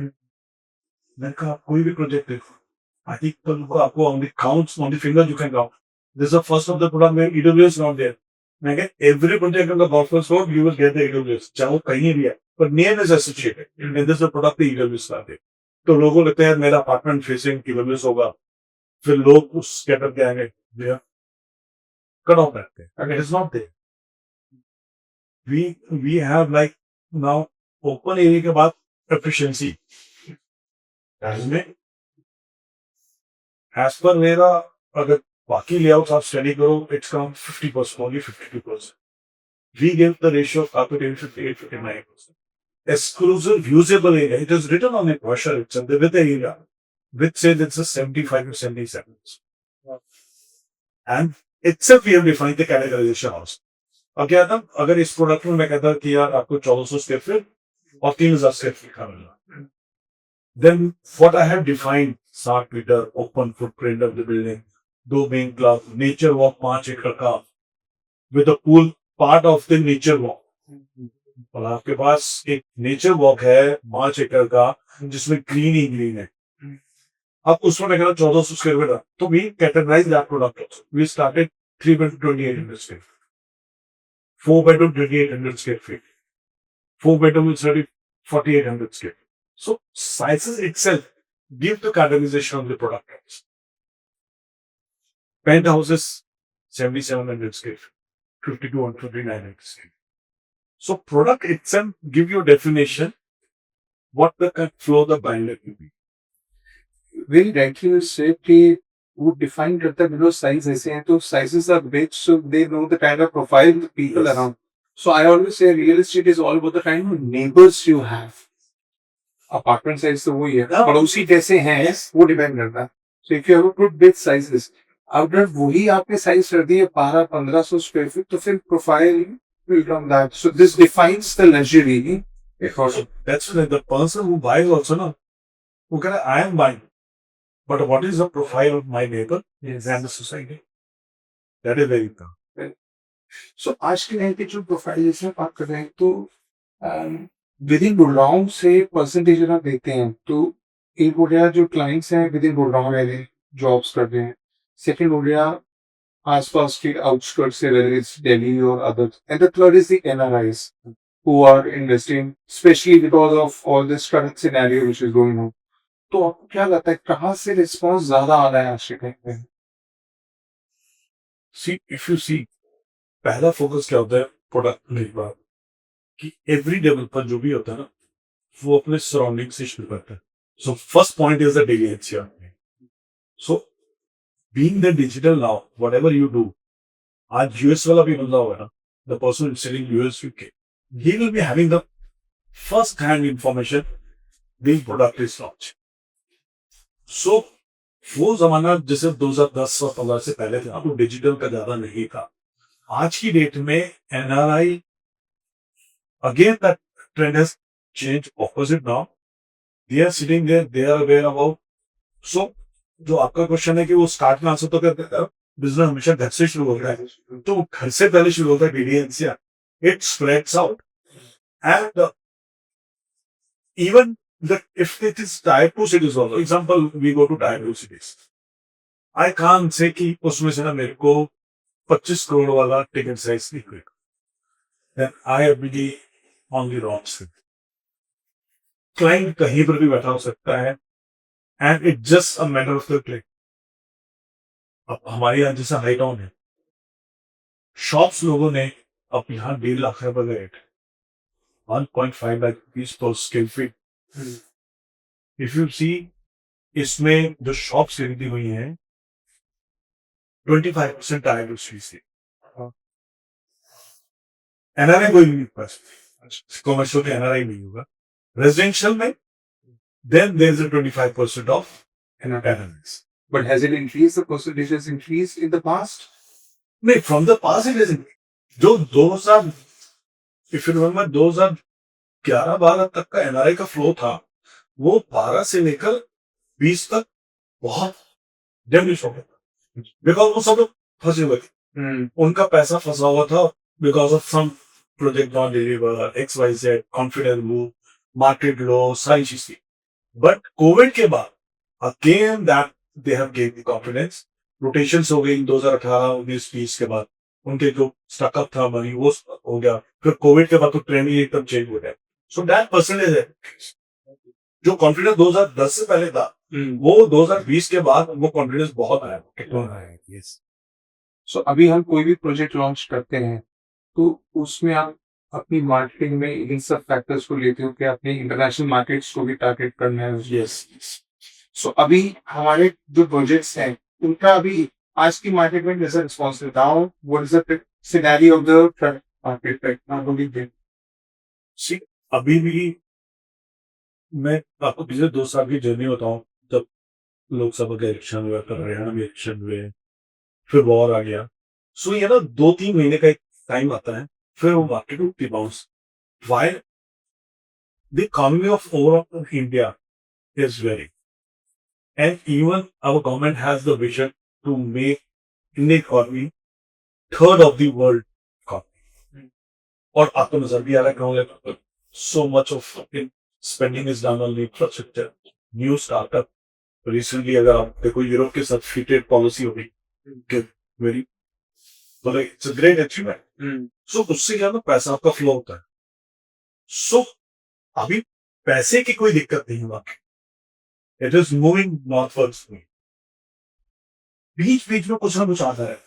मैंने कहा आप कोई भी प्रोजेक्ट देखो I think आपको on the counts on the fingers you can count. This is the first of the product where EWS is not there. मैं कह every project on the golf course road you will get the EWS. चाहे वो कहीं भी है, but name is associated. And this is the product the EWS लाते हैं. तो लोगों को लगता है मेरा apartment facing EWS होगा. फिर लोग उस getup के आएंगे. भैया cut off करते हैं. And it is not there. We have like now open area के बाद efficiency. इसमें As per मेरा अगर बाकी लेआउट आप स्टडी करो it's come 50% only 52%. We give the ratio of carpet area 58-59%. Exclusive usable area. It is written on the brochure itself. The width area, which says it's a 75 to 77. And itself we have defined the categorization also. अब क्या था अगर इस product में मैं कहता कि यार आपको 1400 स्क्वायर फीट और 3000 स्क्वायर फीट का मिलना then what I have defined 60 meter open footprint of the building, 2 main club, nature walk 5 एकड़ का with a pool part of the nature walk. और आपके पास एक नेचर वॉक है 5 एकड़ का जिसमें ग्रीन ही ग्रीन है अब उसमें मैं कह रहा 1400 स्क्वायर फीट तो we categorize that product. We started 3 bedroom 2800 square feet, 4 bedroom 2800 square feet, 4 bedroom is 4800 square feet. So sizes itself give the categorization of the product. Penthouses 7700 square feet, 5200 to 5900 square feet. So product itself give you a definition what the flow the binder will be. Very rightly you said कि वो define करता है because size ऐसे हैं तो sizes are big so they know the kind of profile of the people Yes. around. So I always say real estate is all about the kind of neighbors you have. Apartment size तो वही है पड़ोसी कैसे हैं वो depend करता है सो if you have good big sizes अगर वही आपने साइज कर दिए 1200-1500 स्क्वायर फीट तो फिर profile will come that so this defines the luxury Because that's when the person who buys also no who can I am buying but what is the profile of my neighbor and the society that is very important. so आज के time पे जो profile जैसे बात कर रहे हैं तो विद इन गुड़गांव से परसेंटेज अगर देखते हैं तो एक हो गया जो क्लाइंट्स हैं विद इन गुड़गांव वाले जॉब्स कर रहे हैं सेकंड हो गया आसपास के आउटस्कर्ट्स से whether it's Delhi or others and the third is the NRIs who are investing especially because of all this current scenario which is going on तो आपको क्या लगता है कहाँ से रिस्पॉन्स ज्यादा आ रहा है आज के टाइम पे See if you see पहला फोकस क्या होता है प्रोडक्ट के बाद कि एवरी डेवलपर जो भी होता है ना, वो अपने सराउंडिंग से शुरू करता है. So first point is the daily NCR. So being the digital now, whatever you do, आज यूएस वाला भी बंदा होगा ना, the person selling US UK, he will be having the first hand information the product is launched. So वो जमाना जैसे 2010 और 15 से पहले था, तो डिजिटल का ज्यादा नहीं था. आज की डेट में NRI, again that trend has change opposite now. They are sitting there, they are aware about. So जो आपका क्वेश्चन है कि वो स्टार्ट में आंसर तो कहते हैं, बिजनेस हमेशा घर से शुरू होता है, तो घर से पहले शुरू होता है DDNCR. It spreads out. And even if it is tier 2 cities also, example, we go to tier 2 cities. I can't say कि उसमें से ना मेरे को 25 करोड़ वाला टिकट साइज नहीं हुआ. Then I have been on the wrong side. Client कहीं पर भी बैठा हो सकता है, and it's just a matter of the click. अब हमारे यहाँ जैसा हाई टाउन है, शॉप्स लोगों ने अब यहाँ 1.5 लाख रुपए का rate, 1.5 lakh rupees per square feet. If you see, इसमें जो शॉप्स खरीदी हुई हैं 25% टायर दूसरी से. एनआरआई कोई नहीं पास, कॉमर्शियल में एनआरआई नहीं होगा. रेजिडेंशियल में then there is a 25% of NRIs. But has it increased? The percentage has increased in the past? नहीं, from the past it isn't. जो 2000, if you remember 2011-12 तक का एनआरआई का फ्लो था, वो 12 से लेकर 20 तक बहुत डेमलिश हो गया, बिकॉज वो सब लोग फंसे हुए थे. उनका पैसा फंसा हुआ था because of some project not deliver, XYZ, confidence move, market low, सारी चीज थी. बट कोविड के बाद again that they have gain the confidence. Rotations हो गई 2018-19-20 के बाद, उनके जो स्टकअप था मनी वो हो गया. फिर कोविड के बाद तो ट्रेंड ही एकदम चेंज हो गया. सो दैट परसेंटेज है जो कॉन्फिडेंस 2010 से पहले था, वो 2020 के बाद वो कॉन्फिडेंस बहुत आया. यस. सो अभी हम कोई भी प्रोजेक्ट लॉन्च करते हैं तो उसमें आप अपनी मार्केटिंग में इन सब फैक्टर्स को लेते हो कि अपने इंटरनेशनल मार्केट्स को भी टारगेट करना है. यस. सो अभी हमारे जो प्रोजेक्ट्स हैं उनका अभी आज की मार्केट में कैसा रिस्पॉन्स है? Now what is the scenario of the market right now? See, अभी भी मैं आपको पिछले 2 साल की जर्नी बताऊं. जब लोकसभा के इलेक्शन हुआ, तब हरियाणा में इलेक्शन हुए, फिर वॉर आ गया. सो ये ना 2-3 महीने का एक टाइम आता है, फिर वो मार्केट उठती bounce. Why the economy of overall India is very, and even our government has the vision to make Indian economy third of the world economy. और आपको नजर भी आ रहा है, so much of spending is done on infrastructure, new startup. Recently अगर आप देखो Europe के साथ फ्री ट्रेड पॉलिसी हो गई, वेरी मतलब इट्स अ ग्रेट अचीवमेंट. सो उससे क्या ना पैसा आपका फ्लो होता है. सो अभी पैसे की कोई दिक्कत नहीं है बाकी, इट इज मूविंग नॉर्थवर्ड्स. बीच बीच में कुछ ना कुछ आता है.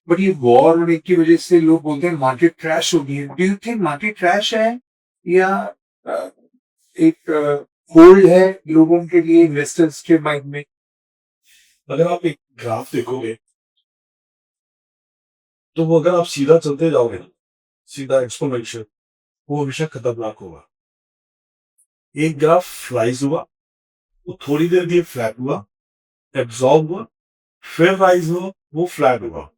बट ये वॉर होने की वजह से लोग बोलते हैं मार्केट क्रैश हो गई है. Do you think market crash है या एक होल्ड है लोगों के लिए, इन्वेस्टर्स के माइंड में? अगर आप एक ग्राफ देखोगे तो वो अगर आप सीधा चलते जाओगे ना, सीधा एक्सपोनेंशियल, वो हमेशा खतरनाक होगा. एक ग्राफ राइज हुआ, वो थोड़ी देर के फ्लैट हुआ, एब्जॉर्ब हुआ, फिर राइज हुआ, वो फ्लैट हुआ.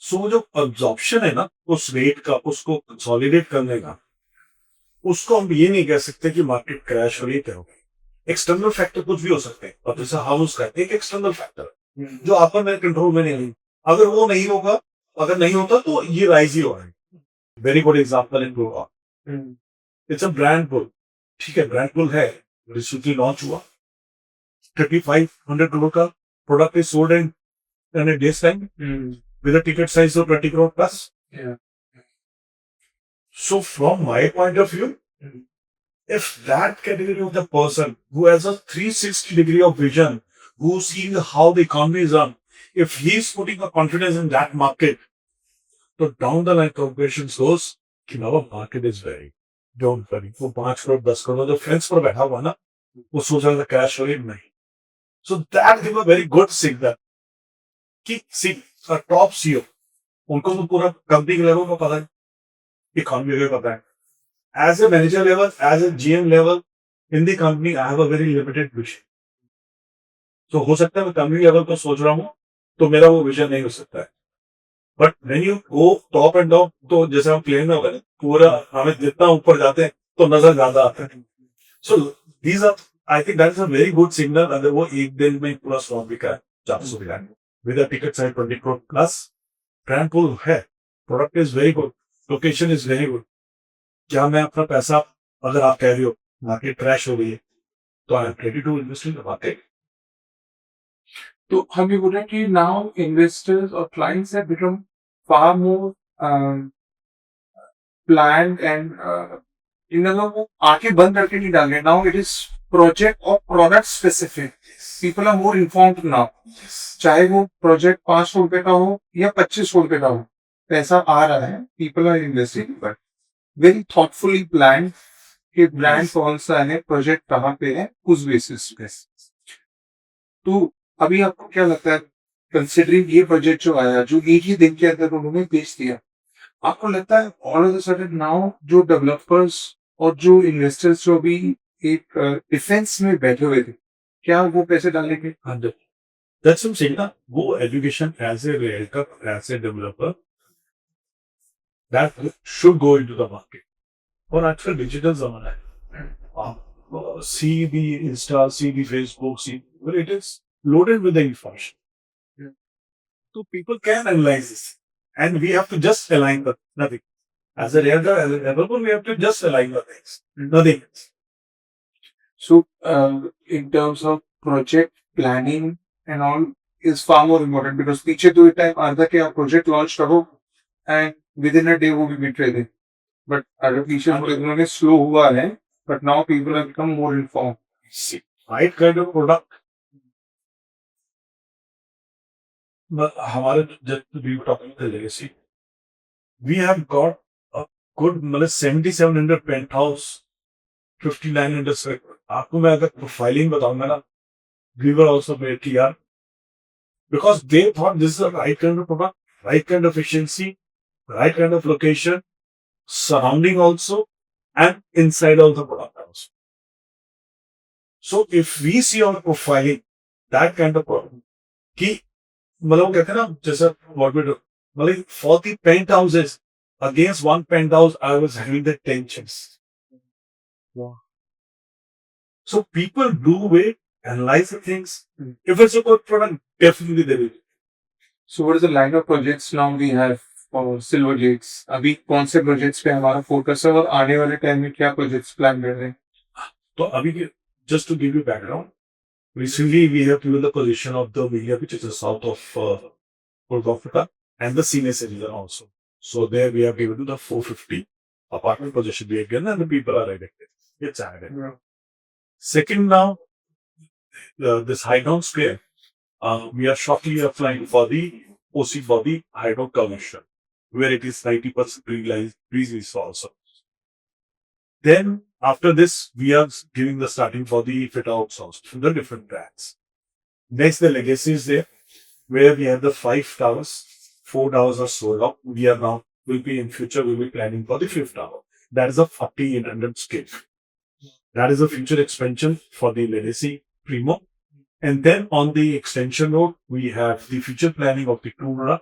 सो वो जो एब्जॉर्प्शन है ना उस रेट का, उसको कंसोलिडेट करने का, उसको हम ये नहीं कह सकते कि मार्केट क्रैश हो रही है. एक्सटर्नल फैक्टर कुछ भी हो सकते हैं, और जैसे हाउस का एक एक्सटर्नल फैक्टर जो आपका मेरे कंट्रोल में नहीं. अगर वो नहीं होगा, अगर नहीं होता तो ये राइज ही होगा. Very good example in Goa, it's a brand bull. ठीक है, ब्रांड बुल है, रिसेंटली लॉन्च हुआ, 3500 करोड़ का product is sold in a days time with a ticket size of 20 crore plus. Yeah. So from my point of view, if that category of the person who has a 360-degree of vision, who's seeing how the economy is run, if he's putting a confidence in that market, so down the line calculations goes, our market is very. Don't worry, वो 5 करोड़ 10 करोड़ जो friends पर बैठा हुआ ना, वो सोच रहा था कैश हो नहीं। So that give a very good signal कि सी टॉप सीईओ, उनको तो पूरा कंपनी के लेवल को पता है, इकोनॉमी लेवल पता है। As a manager level, as a GM level in the company, I have a very limited vision. So हो सकता है मैं कंपनी लेवल को सोच रहा हूँ तो मेरा वो विजन नहीं हो सकता है। But when you go top and down, तो जैसे हम प्लेन में होगा ना, पूरा हमें जितना ऊपर जाते हैं तो नजर ज्यादा आता है। So these are, I think that is a very good signal. अगर वो एक दिन में पूरा स्टॉक बिका है 400 बिका है with a ticket size 20 crore plus, brand pull है, product is very good, location is very good. क्या मैं अपना पैसा, अगर आप कह रहे हो मार्केट क्रैश हो गई है, तो I am ready to invest in the market. तो हम ये बोल रहे हैं कि नाउ इन्वेस्टर्स और clients have become far more planned and in other वो आंखें बंद करके नहीं डाल रहे। नाउ इट इज प्रोजेक्ट और product specific. People are more informed now, चाहे वो प्रोजेक्ट 500 रुपए का हो या 2500 रुपए का हो, पैसा आ रहा है, people are investing, but very thoughtfully plan कि ब्रांड कौन सा है, प्रोजेक्ट कहाँ पे है, उस बेसिस पे। तो अभी आपको क्या लगता है, कंसिडरिंग ये प्रोजेक्ट जो आया, जो एक ही दिन के अंदर उन्होंने बेच दिया, आपको लगता है all of the sudden now जो डेवलपर्स और जो इन्वेस्टर्स जो अभी एक डिफेंस में बैठे हुए थे, क्या वो पैसे डालेंगे? दैट्स व्हाट I'm saying ना, वो education as a realtor, as a developer, that should go into the market. और आजकल डिजिटल जमाना है, आप see the Insta, see the Facebook, see it is loaded with the information. So people can analyze this, and we have to just align the nothing. As a realtor, as a developer, we have to just align the things, nothing else. So, in terms of project planning and all is far more important because पीछे तो एक time आता कि आप project launch करो and with in a day वो भी बिक रहे थे, बट अगर पीछे थोड़े दिनों में स्लो हुआ है, but now people have become more informed. See, right kind of product. But हमारे just we were talking about the legacy. We have got a good मतलब 7700 penthouse, 5900 square. आपको मैं अगर प्रोफाइलिंग बताऊंगा ना, we were also very clear because they thought this is the right kind of product, right kind of efficiency, right kind of location, surrounding also, and inside of the product also. So if we see on profiling that kind of product, कि मतलब वो कहते हैं ना, जैसे मतलब 40 penthouses against one penthouse, I was having the tensions. Wow. So people do wait, analyze the things. If it's a good product, definitely they will. So what is the line of projects now we have for Silver Gates? अभी कौन से projects पे हमारा focus है और आने वाले time में क्या प्रोजेक्ट्स प्लान कर रहे हैं? तो अभी just to give you background, recently we have given the position of the Melia, which is the south of South Africa, and the senior citizen also. So there we have given to the 450 apartment position we have given, and the people are elected. It's added. Yeah. Second now, this Highdown Square, we are shortly applying for the OC for the Highdown Commission, where it is 90% pre-lease also. Then after this, we are giving the starting for the fit outs also from the different brands. Next, the legacy is there, where we have the 5 towers. 4 towers are sold out. We are now will be in future we'll be planning for the 5th tower. That is a 4800 scale. That is a future expansion for the legacy Primo. And then on the extension road, we have the future planning of the Toora,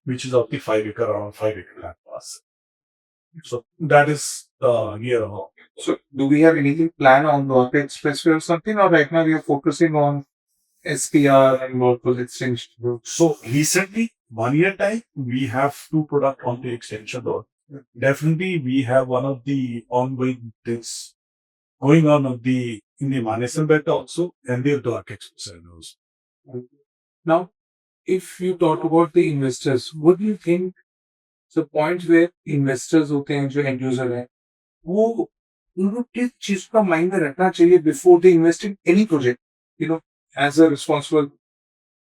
which is of the 5 acre, around 5 acre land pass. So that is here on. So do we have anything planned on Dwarka Expressway or something, or right now we are focusing on SPR and Whirlpool extension? So recently, 1 year time, we have 2 products on the extension road. Definitely, we have one of the ongoing things going on in the Manesar belt also, and the Dwarka Expressway also. Now, if you talk about the investors, what do you think the point where investors होते हैं जो end user है, वो उनको किस चीज का mind में रखना चाहिए before they invest in any project? You know, as a responsible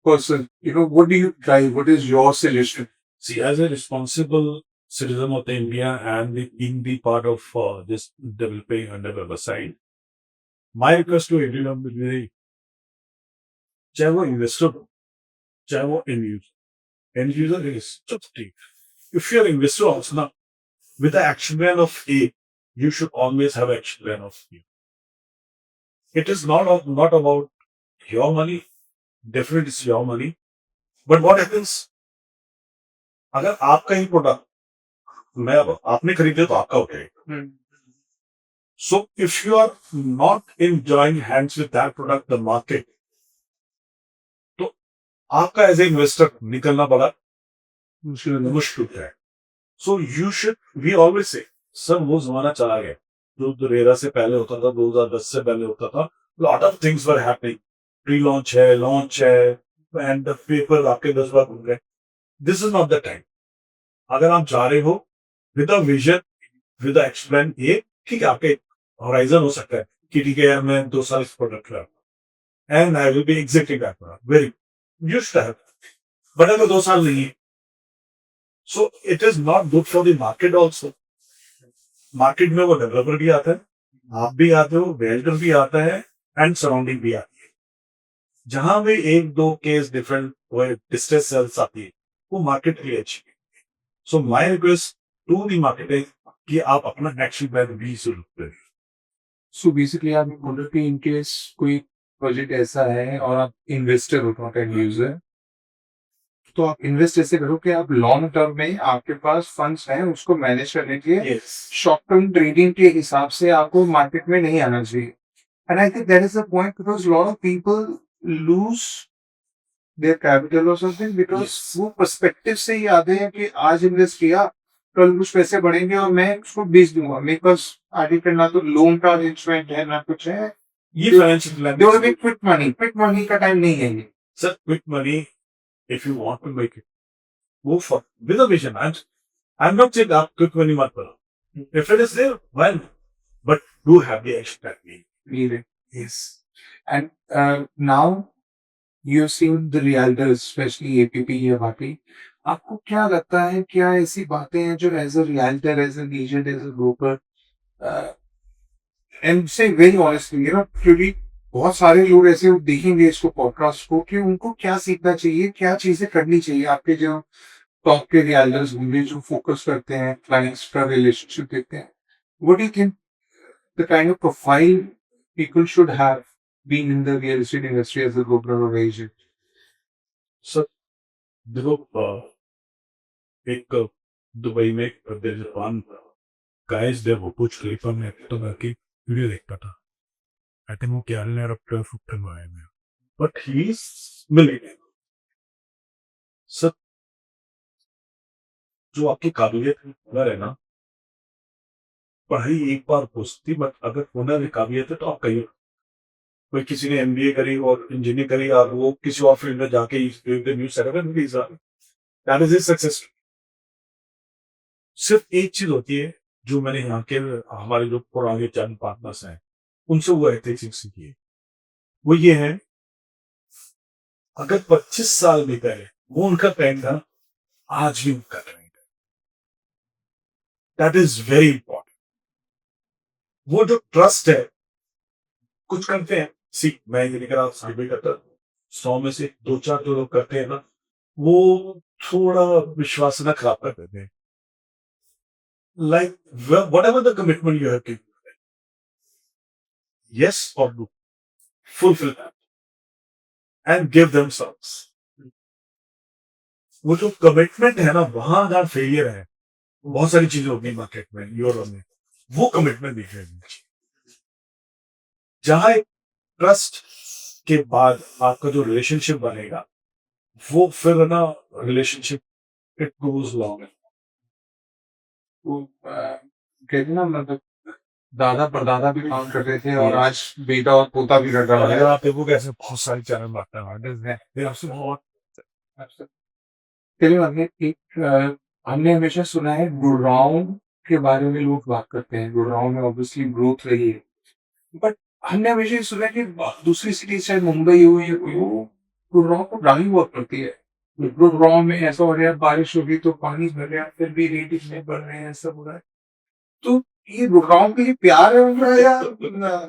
person, you know, what do you try? What is your suggestion? See, as a responsible citizen of the India and being the part of this developing and developer side. My request to everyone will be, चाहे वो investor हो, चाहे वो end user is just take. If you're an investor also now, with the action plan of A, you should always have action plan of B. It is not about your money. Definitely it's your money. But what happens, अगर आपका ही product मैं आपने खरीदे तो आपका उठेगा. So if you are not in joint hands with that product, the market, तो आपका एज ए इन्वेस्टर निकलना बड़ा मुश्किल है. So you should, we always say, sir वो जमाना चला गया जो रेरा से पहले होता था, 2010 से पहले होता था. Lot of things were happening. Pre-launch है, launch है, and the paper आपके 10 बार घूम गए. This is not the time. अगर आप जा रहे हो with a vision, with the action plan A, ठीक है, आपके horizon हो सकता है कि ठीक है यार मैं 2 साल इस प्रोडक्ट ला and I will be exiting that product. Very you should have. But अगर 2 साल नहीं है, so it is not good for the market also. Market में वो डेवलपर भी आता है, आप भी आते हो, वेल्डर भी आता है एंड सराउंडिंग भी आती है. जहां भी एक दो केस डिफरेंट डिस्ट्रेस सेल्स आती है वो मार्केट के लिए अच्छी है. So my request to the marketing कि आप अपना एक्शन प्लान भी शुरू करें. सो बेसिकली आप बोल रहे हो कि इन केस कोई प्रोजेक्ट ऐसा है और आप इन्वेस्टर हो, नॉट एंड यूजर, तो आप इन्वेस्ट ऐसे करो कि आप लॉन्ग टर्म में आपके पास फंड्स हैं उसको मैनेज करने के लिए. शॉर्ट टर्म ट्रेडिंग के हिसाब से आपको मार्केट में नहीं आना चाहिए. And I think that is the point because lot of people lose their capital और समथिंग बिकॉज वो पर्सपेक्टिव से ही आते हैं कि आज इन्वेस्ट किया कल कुछ पैसे बढ़ेंगे और मैं उसको बेच दूंगा. मेरे पास आगे करना तो लोन का अरेंजमेंट है ना कुछ है. ये फाइनेंशियल प्लान क्विक मनी का टाइम नहीं है ये. Sir quick money if you want to make it, move for with a vision. I'm not saying that quick money mat karo. If it is there, well, but do have the action that we need. Yes. And now you've seen the realtors, especially APP या बाकी. आपको क्या लगता है क्या ऐसी बातें हैं जो as a realtor, as a agent, as a broker, and say very honestly, you know, क्योंकि बहुत सारे लोग ऐसे देखेंगे इसको पॉडकास्ट को कि उनको क्या सीखना चाहिए, क्या चीजें करनी चाहिए. आपके जो टॉप के रियल्टर्स होंगे जो फोकस करते हैं क्लाइंट्स का रिलेशनशिप देखते हैं, what do you think the kind of profile people should have been in the real estate industry as a broker और एजेंट? सर देखो एक दुबई में वन गाइस देयर वो कुछ खलीफा में तो की वीडियो देखता था. I think वो क्या है अब है में but he is millionaire. Sir जो आपकी काबिलियत हुनर है ना, पढ़ाई एक बार हो सकती बट अगर हुनर काबिलियत है तो आप कहीं कोई किसी ने MBA करी और इंजीनियर करी और वो किसी और फील्ड में जाके new setup that is success. सिर्फ एक चीज होती है जो मैंने यहाँ के हमारे जो पुराने चंद पार्टनर्स हैं उनसे वो एथिक्स सीखी है, वो ये है अगर 25 साल भी पहले वो उनका ट्रेंड था, आज भी उनका ट्रेंड है. That is very important. वो जो ट्रस्ट है, कुछ करते हैं मैं ये लेकर आप साबित करता 100 में से 2-4 जो लोग करते हैं ना, वो थोड़ा विश्वास ना खराब कर देते हैं. Like what ever the commitment you have given, yes or no, fulfill that and give them service. वो जो कमिटमेंट है ना, वहां अगर फेलियर है, बहुत सारी चीजें होगी मार्केट में यूरोप में, वो कमिटमेंट दिखेगी. जहां एक ट्रस्ट के बाद आपका जो रिलेशनशिप बनेगा वो फिर ना रिलेशनशिप इट गोज लॉन्ग. कहते ना मतलब दादा परदादा भी काम कर रहे थे और आज बेटा और पोता भी कर रहा है. आप देखो कैसे बहुत सारे चैनल आते हैं. हमने हमेशा सुना है गुड़गांव के बारे में लोग बात करते हैं. गुड़गांव में ऑब्वियसली ग्रोथ रही है, बट हमने हमेशा ये सुना है कि दूसरी सिटी चाहे मुंबई हो या कोई हो, गुड़गांव को ड्राइव वर्क करती है. गुड़गांव में ऐसा हो रहा है, बारिश होगी तो पानी भर रहा है, फिर भी रेट इतने बढ़ रहे हैं, सब हो रहा है। तो ये गुड़गांव के लिए प्यार है उनका या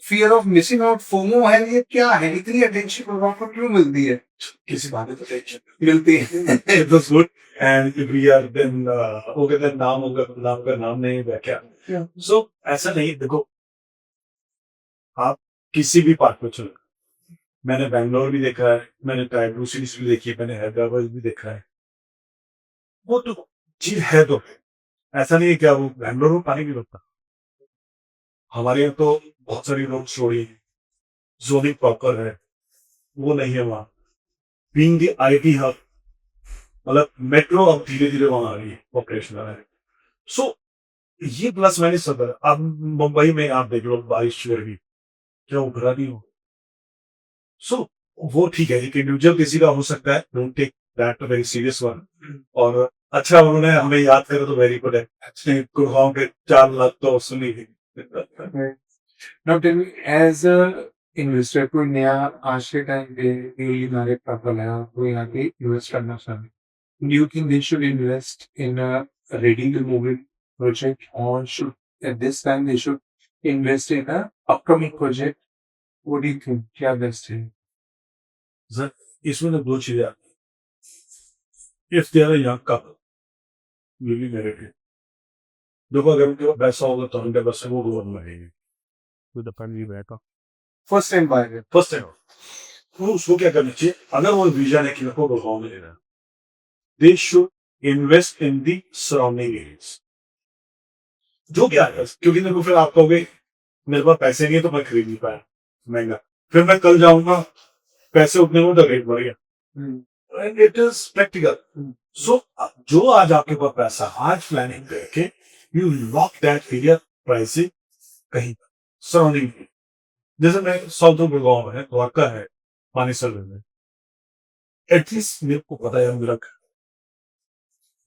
fear of missing out, FOMO है, ये क्या है? इतनी अटेंशन गुड़गांव को क्यों मिलती है? किसी बात में तो टेंशन मिलती है। It was good and we are then हो गया then नाम होगा नाम का नाम नहीं व्याख्या सो ऐसा नहीं देखो आप किसी भी पार्ट में चलो मैंने बैंगलोर भी देखा है मैंने टाइगर सीरीज भी देखी है मैंने हैदराबाद भी देखा है वो तो चीज है तो ऐसा नहीं है क्या वो बैंगलोर में पानी नहीं लगता हमारे यहाँ तो बहुत सारी लोग स्टोरी जोनिक प्रॉपर है वो नहीं है वहाँ बीइंग द आईटी हब मतलब मेट्रो अब धीरे धीरे वहां आ रही है ऑपरेशनल है सो ये प्लस माइनस सब है अब मुंबई में आप देख लो बारिश हो रही क्या उभरा नहीं हो सो वो ठीक है एक इंडिविजुअल किसी का हो सकता है don't take that very serious one और अच्छा उन्होंने हमें याद करे तो वेरी गुड है अच्छे गुड़गांव के 4 लाख तो सुनी थी Now tell me, as a investor, कोई नया आज के टाइम पे न्यूली मैरिड कपल है, आपको यहाँ पे इन्वेस्ट करना चाहे, do you think they should invest in a ready to move in project, or should at this time they should invest in a upcoming project? What do you think? क्या best है? Sir इसमें तो दो चीजें आती if they are young couple newly married देखो अगर उनके पास पैसा होगा तो उनके पास वो गोवन लगेंगे तो the family back first time buyer है। फर्स्ट टाइम तो उसको क्या करना चाहिए अगर वो विजन है कि मेरे को गुड़गांव में लेना they should invest in the surrounding areas जो क्या है क्योंकि देखो फिर आप कहोगे मेरे पास पैसे नहीं है तो मैं खरीद नहीं पाया महंगा फिर मैं कल जाऊंगा पैसे उतने में तो रेट बढ़ गया एंड इट इज प्रैक्टिकल सो जो आज आपके पास पैसा आज प्लानिंग करके you lock that area pricing कहीं पर सराउंडिंग जैसे मैं साउथ ऑफ गुड़गांव है द्वारका है मानेसर में एटलीस्ट मेरे को पता है मेरा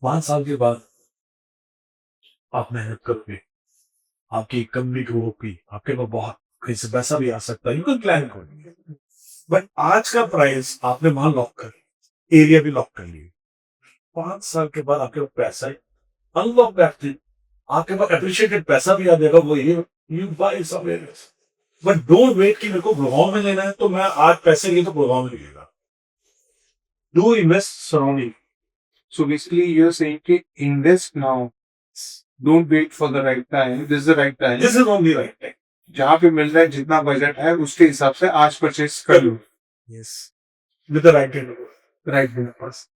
5 साल के बाद आप मेहनत करोगे आपकी इनकम भी ग्रो होगी आपके पास बहुत कहीं से पैसा भी आ सकता है यू कैन प्लान करो बट आज का प्राइस आपने वहां लॉक कर एरिया भी लॉक कर लिया 5 साल के बाद आपके पास पैसा है अनलॉक दैट आपके पास अप्रिशिएटेड पैसा भी आ जाएगा वो ये you buy somewhere but don't wait कि मेरे को गुड़गांव में लेना है तो मैं आज पैसे लिए तो गुड़गांव में लेगा do invest surrounding So basically, you're saying कि invest now. Don't wait for the right time. This is the right time. This is only right time जहाँ पे मिल रहा है जितना बजट है उसके हिसाब से आज परचेस कर लो। Yes with the right right मेरे पास।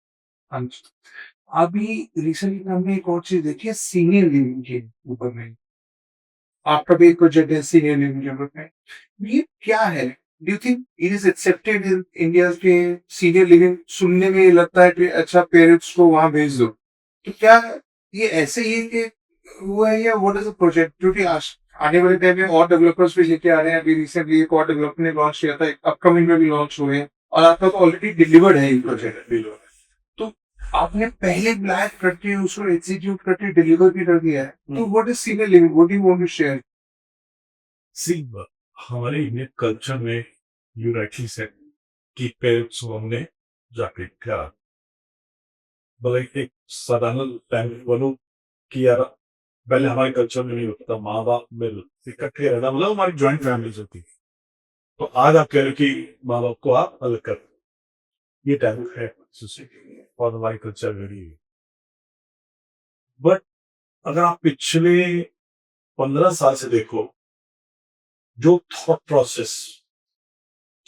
अभी रिसेंटली हमने एक और चीज देखी है सीनियर लिविंग के ऊपर में। आपका भी एक प्रोजेक्ट है सीनियर लिविंग के ऊपर में। ये क्या है? Do you think it is accepted in India के सीनियर लिविंग? सुनने में लगता है कि अच्छा पेरेंट्स को वहां भेज दो, तो क्या ये ऐसे ही है कि वो है या व्हाट इज द प्रोजेक्ट? क्योंकि आने वाले टाइम में और डेवलपर्स भी लेके आ रहे हैं। अभी रिसेंटली एक और डेवलपर ने लॉन्च किया था, अपकमिंग में भी लॉन्च हुए हैं और आपका तो ऑलरेडी डिलीवर्ड है ये प्रोजेक्ट। तो आपने पहले ब्लैक करके उसको एग्जीक्यूट करके डिलीवर भी कर दिया है, तो what is senior living? What do you want to share? See हमारे इंडियन कल्चर में यू राइटली सेड कि पेरेंट्स को हमने जाके क्या भले एक साधारण टाइम बोलूं कि यार पहले हमारे कल्चर में नहीं होता था माँ बाप मिल इकट्ठे रहना मतलब हमारी ज्वाइंट फैमिलीज होती थी तो आज आप कह रहे हो कि माँ बाप को आप अलग कर ये टाइम है और हमारी कल्चर वेरी बट अगर आप पिछले 15 साल से देखो जो थॉट प्रोसेस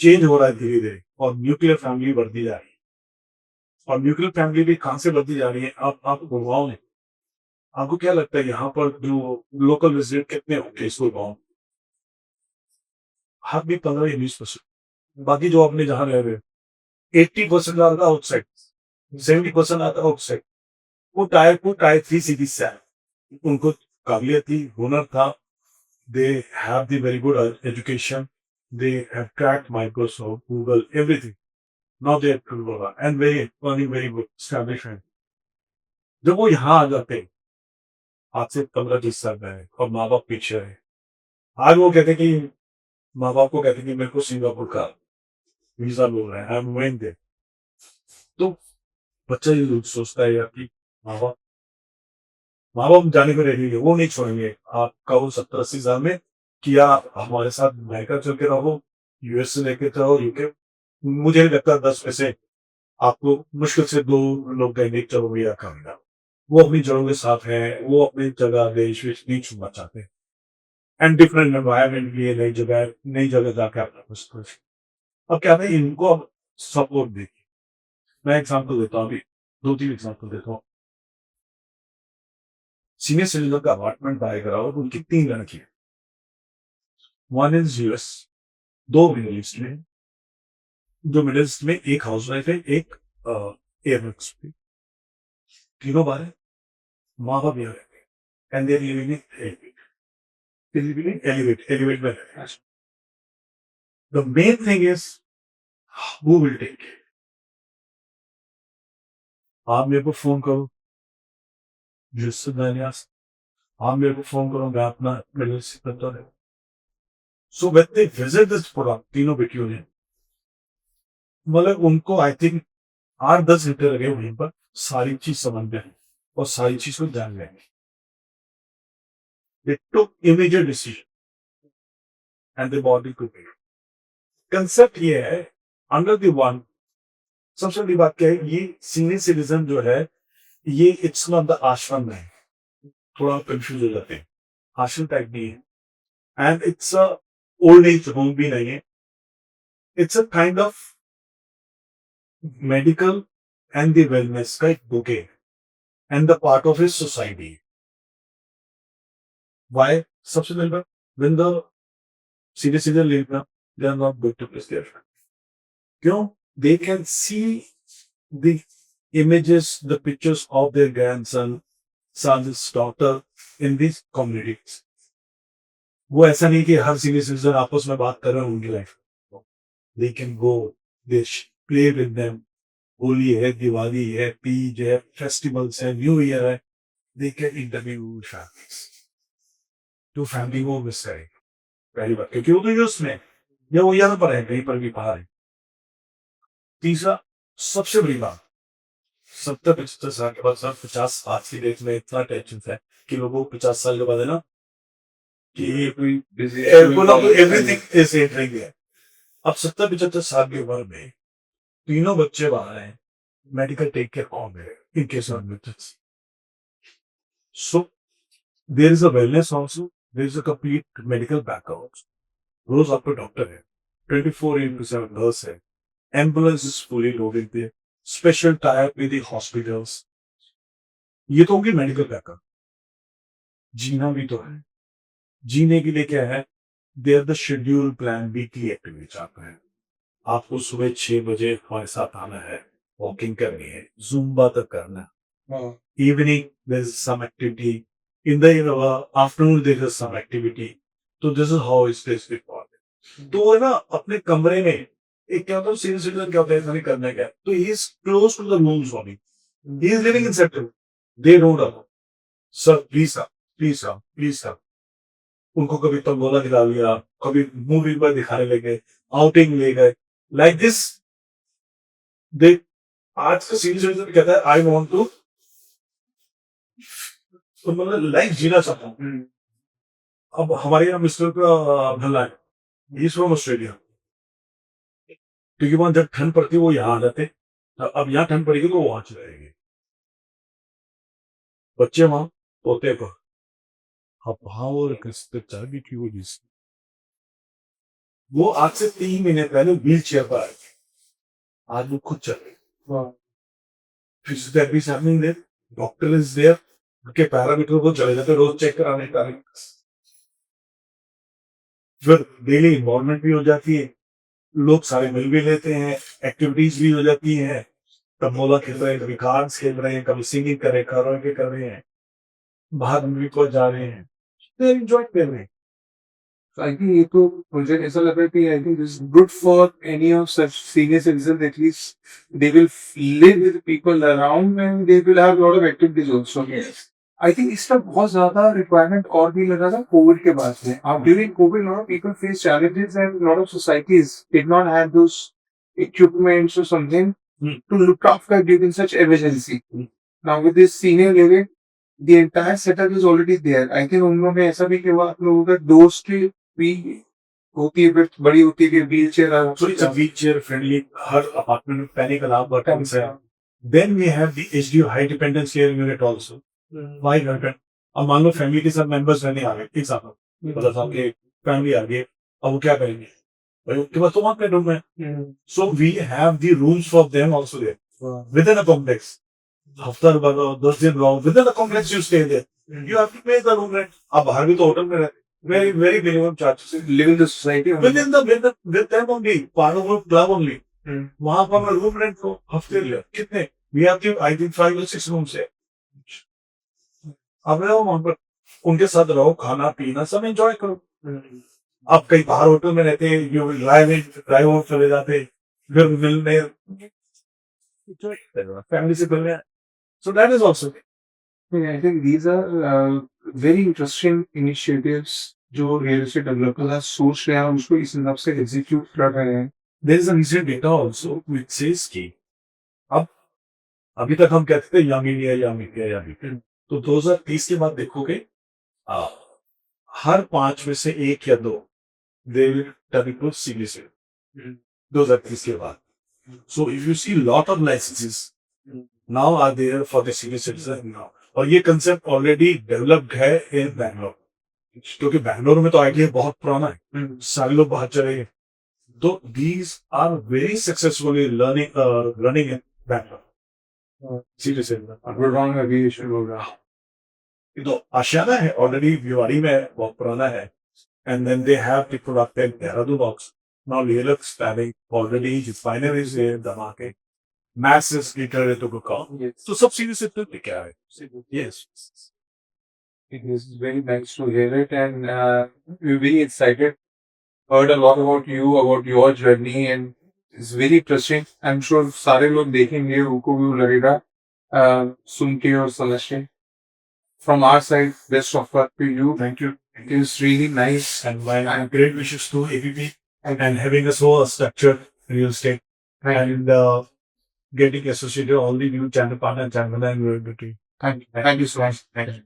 चेंज हो रहा है धीरे धीरे और न्यूक्लियर फैमिली बढ़ती जा रही है और न्यूक्लियर फैमिली भी कहां से बढ़ती जा रही है आप गुड़गांव में आपको क्या लगता है यहाँ पर जो लोकल रेजिडेंट कितने होंगे इस गुड़गांव आप भी 15 या 20% बाकी जो अपने जहां रह रहे 80% आता आउटसाइड 70% आता आउटसाइड वो टायर 3 सिटीज से आए उनको काबिलियत थी हुनर था they have the very good education. They have cracked Microsoft, Google, everything. Now they are Google and earning very good establishment. जब वो यहाँ आ जाते हैं आज से 15-20 साल पहले और माँ बाप पीछे है आज वो कहते कि माँ बाप को कहते कि मेरे को सिंगापुर का वीजा मिल रहा है आई एम गोइंग देयर तो बच्चा ये सोचता है यार कि माँ बाप जाने को रेडी है, वो नहीं छोड़ेंगे आपका वो 70-80 साल में कि आप हमारे साथ अमेरिका चल के रहो, यूएस से लेके जाओ, यूके। मुझे नहीं लगता 10 में से आपको मुश्किल से 2 लोग कहेंगे चलो भैया खाएगा। वो अपनी जड़ों के साथ हैं, वो अपनी जगह देश विश नहीं छोड़ना चाहते एंड डिफरेंट एनवायरनमेंट लिए नई जगह जाके अपना कुछ कुछ। अब क्या है इनको सपोर्ट देखिए। मैं एग्जांपल देता हूँ अभी 2-3 एग्जांपल देता हूँ। सीनियर सिटीजन का अपार्टमेंट बाय करा और उनकी 3 लड़कियां, one is US, 2 middle east में, जो मिडिल ईस्ट में एक हाउस वाइफ है, एक एयरवर्क्स पे, तीनों बाहर माँ बाप यहाँ रहते हैं and they're living in Elevate में। The main thing is who will take care. आप मेरे को फोन करो, जिससे मैंने आप मेरे को फोन करो, मैं अपना मिडिल ईस्ट करता है। So when they visit this product, तीनों बेटियों ने, मतलब उनको आई थिंक 8-10 घंटे लगे वहीं पर सारी चीज समझने और सारी चीज को जान लेंगे। They took immediate decision and they bought it to pay. Concept ये है अंडर द वन। सबसे बड़ी बात क्या है, ये सीनियर सिटीजन जो है ये इट्स नॉट द आश्रम है, थोड़ा कंफ्यूज हो जाते हैं। आश्रम टाइप नहीं है and it's a old age home भी नहीं है। It's a kind of medical and the wellness का एक bouquet and the part of his society. Why? सबसे पहले बात, when the senior citizen live ना, they are not going to place there. क्यों? They can see the images, the pictures of their grandson, son's daughter in these communities. वो ऐसा नहीं कि हर senior citizen आपस में बात कर रहे हैं उनकी life. They can go, they play with them. Holi है, दिवाली है, तीज है, फेस्टिवल्स है, न्यू ईयर है, they can interview families. तो फैमिली वो मिस करेगी पहली बात, क्योंकि वो तो यूएस में या वो यहाँ पर है, कहीं पर भी बाहर है। तीसरा, सबसे बड़ी बात, 70-75 साल के बाद, 50 आज की डेट में इतना टेंशन है कि लोगों को 50 साल के बाद है ना कि एवरीथिंग इज एंटरिंग है। अब 70-75 साल की उम्र में तीनों बच्चे बाहर हैं, मेडिकल टेक केयर कौन है in case of emergency? So there is a wellness also, there is a complete medical background. रोज आपको डॉक्टर है, 24/7 नर्स है, ambulance is fully loaded there, special type with the hospitals. ये तो होगी medical backup. जीना भी तो है, जीने के लिए क्या है, there the schedule plan weekly activities आपका है। आपको सुबह 6 बजे हमारे साथ आना है, वॉकिंग करनी है, जुम्बा तक करना है, evening there is some activity, in the afternoon there is some activity. तो this is how it is required. तो वो है ना अपने कमरे में एक क्या होता है, सीनियर सिटीजन क्या होता है, नहीं करना क्या, तो he is close to the rooms only, he is living in sector, they don't know sir please sir please sir please sir. उनको कभी तंबोला दिखा लिया, कभी मूवी पर दिखाने लगे, आउटिंग ले गए, लाइक दिस। दे आज का सीनियर सिटीजन कहता है आई वांट टू, तो मतलब लाइफ जीना चाहता हूँ। अब हमारे यहाँ मिस्टर का भला है, ही इज फ्रॉम ऑस्ट्रेलिया, क्योंकि वहां जब ठंड पड़ती है वो यहाँ आ जाते, अब यहाँ ठंड पड़ेगी तो वहां चले जाएंगे, बच्चे वहां पोते पर। अब और की वजह से वो आज से 3 महीने पहले व्हील चेयर पर आए, आज वो खुद चल रहे। Physiotherapy is happening there, doctor is there, उनके पैरामीटर को चले जाते रोज चेक कराने का। फिर डेली इन्वॉल्वमेंट भी हो जाती है, लोग सारे मिल भी लेते हैं, एक्टिविटीज भी हो जाती हैं, तंबोला खेल रहे हैं, कभी कार्ड्स खेल रहे हैं, कभी सिंगिंग कर रहे हैं, कराओके कर रहे हैं, बाहर मूवी को जा रहे हैं, तो एंजॉय कर रहे हैं। आई थिंक ये तो मुझे ऐसा लग रहा है कि I think this good for any of such senior citizen, at least they will live with people around and they will have lot of activities also. I think इसका बहुत ज्यादा रिक्वायरमेंट और भी लगा था कोविड के बाद में। अब during Covid lot of people face challenges and lot of societies did not have those equipments और something to look after during such emergency. Hmm. Now with this senior living, the entire setup is already there. I think उन लोगों में ऐसा भी कि वो आप लोगों का doors की भी होती है, बट बड़ी होती है कि wheel chair So it's a wheelchair friendly. Her apartment में panic alarm buttons है. Then we have the HDU high dependence care unit also. Why not? अब मान लो फैमिली के सब मेंबर्स रहने आ गए एक साथ में, मतलब आपके फैमिली आ गई, अब वो क्या करेंगे भाई, उनके पास तो वहाँ बेडरूम है. So we have the rooms for them also there within a complex. हफ्ता रहो 10 दिन रहो within a complex, you stay there, you have to pay the room rent. आप बाहर भी तो होटल में रहते, very very minimum charges live in the society with them only, part of club only. वहां पर मैं रूम रेंट को हफ्ते लिया कितने, we have give I think 5 or 6 rooms है. अब रहो वहां पर, उनके साथ रहो, खाना पीना सब एंजॉय करो. आप कहीं बाहर होटल में रहते हैं, यू ड्राइव ओवर चले जाते, फिर मिलने फैमिली से मिलने. So that is also. I think these are very interesting initiatives जो रियल एस्टेट डेवलपर्स सोच रहे हैं और उसको इस हिसाब से एग्जीक्यूट कर रहे हैं. There is a recent data also which says कि अब अभी तक हम कहते थे young India young India young India, तो 2030 के बाद देखोगे आ, हर 5 में से 1 या 2 they will turn to senior citizen 2030 के बाद. So if you see lot of licenses now are there for the senior citizen now. और ये कंसेप्ट ऑलरेडी डेवलप्ड है इन बैंगलोर, क्योंकि बैंगलोर में तो आइडिया बहुत पुराना है, सारे लोग बाहर चले गए. तो these are very successfully running in Bangalore senior citizen. Gurgaon में भी शुरू होगा. तो आशियाना है ऑलरेडी, भिवाड़ी में बहुत पुराना है, and then they have the product in Dehradun also. Now real expanding already, refineries in the market. Masses literally to go on. Yes. So subsidies it to take care. Yes. It is very nice to hear it, and we're very excited. Heard a lot about you, about your journey, and it's very interesting. I'm sure सारे लोग देखेंगे, उनको भी लगेगा सुन के और समझ के. From our side, best of luck to you. Thank you. It is really nice. And my great wishes to ABP and having a so structured real estate and getting associated all the new channel partner and channel and Thank you so much. Thank you.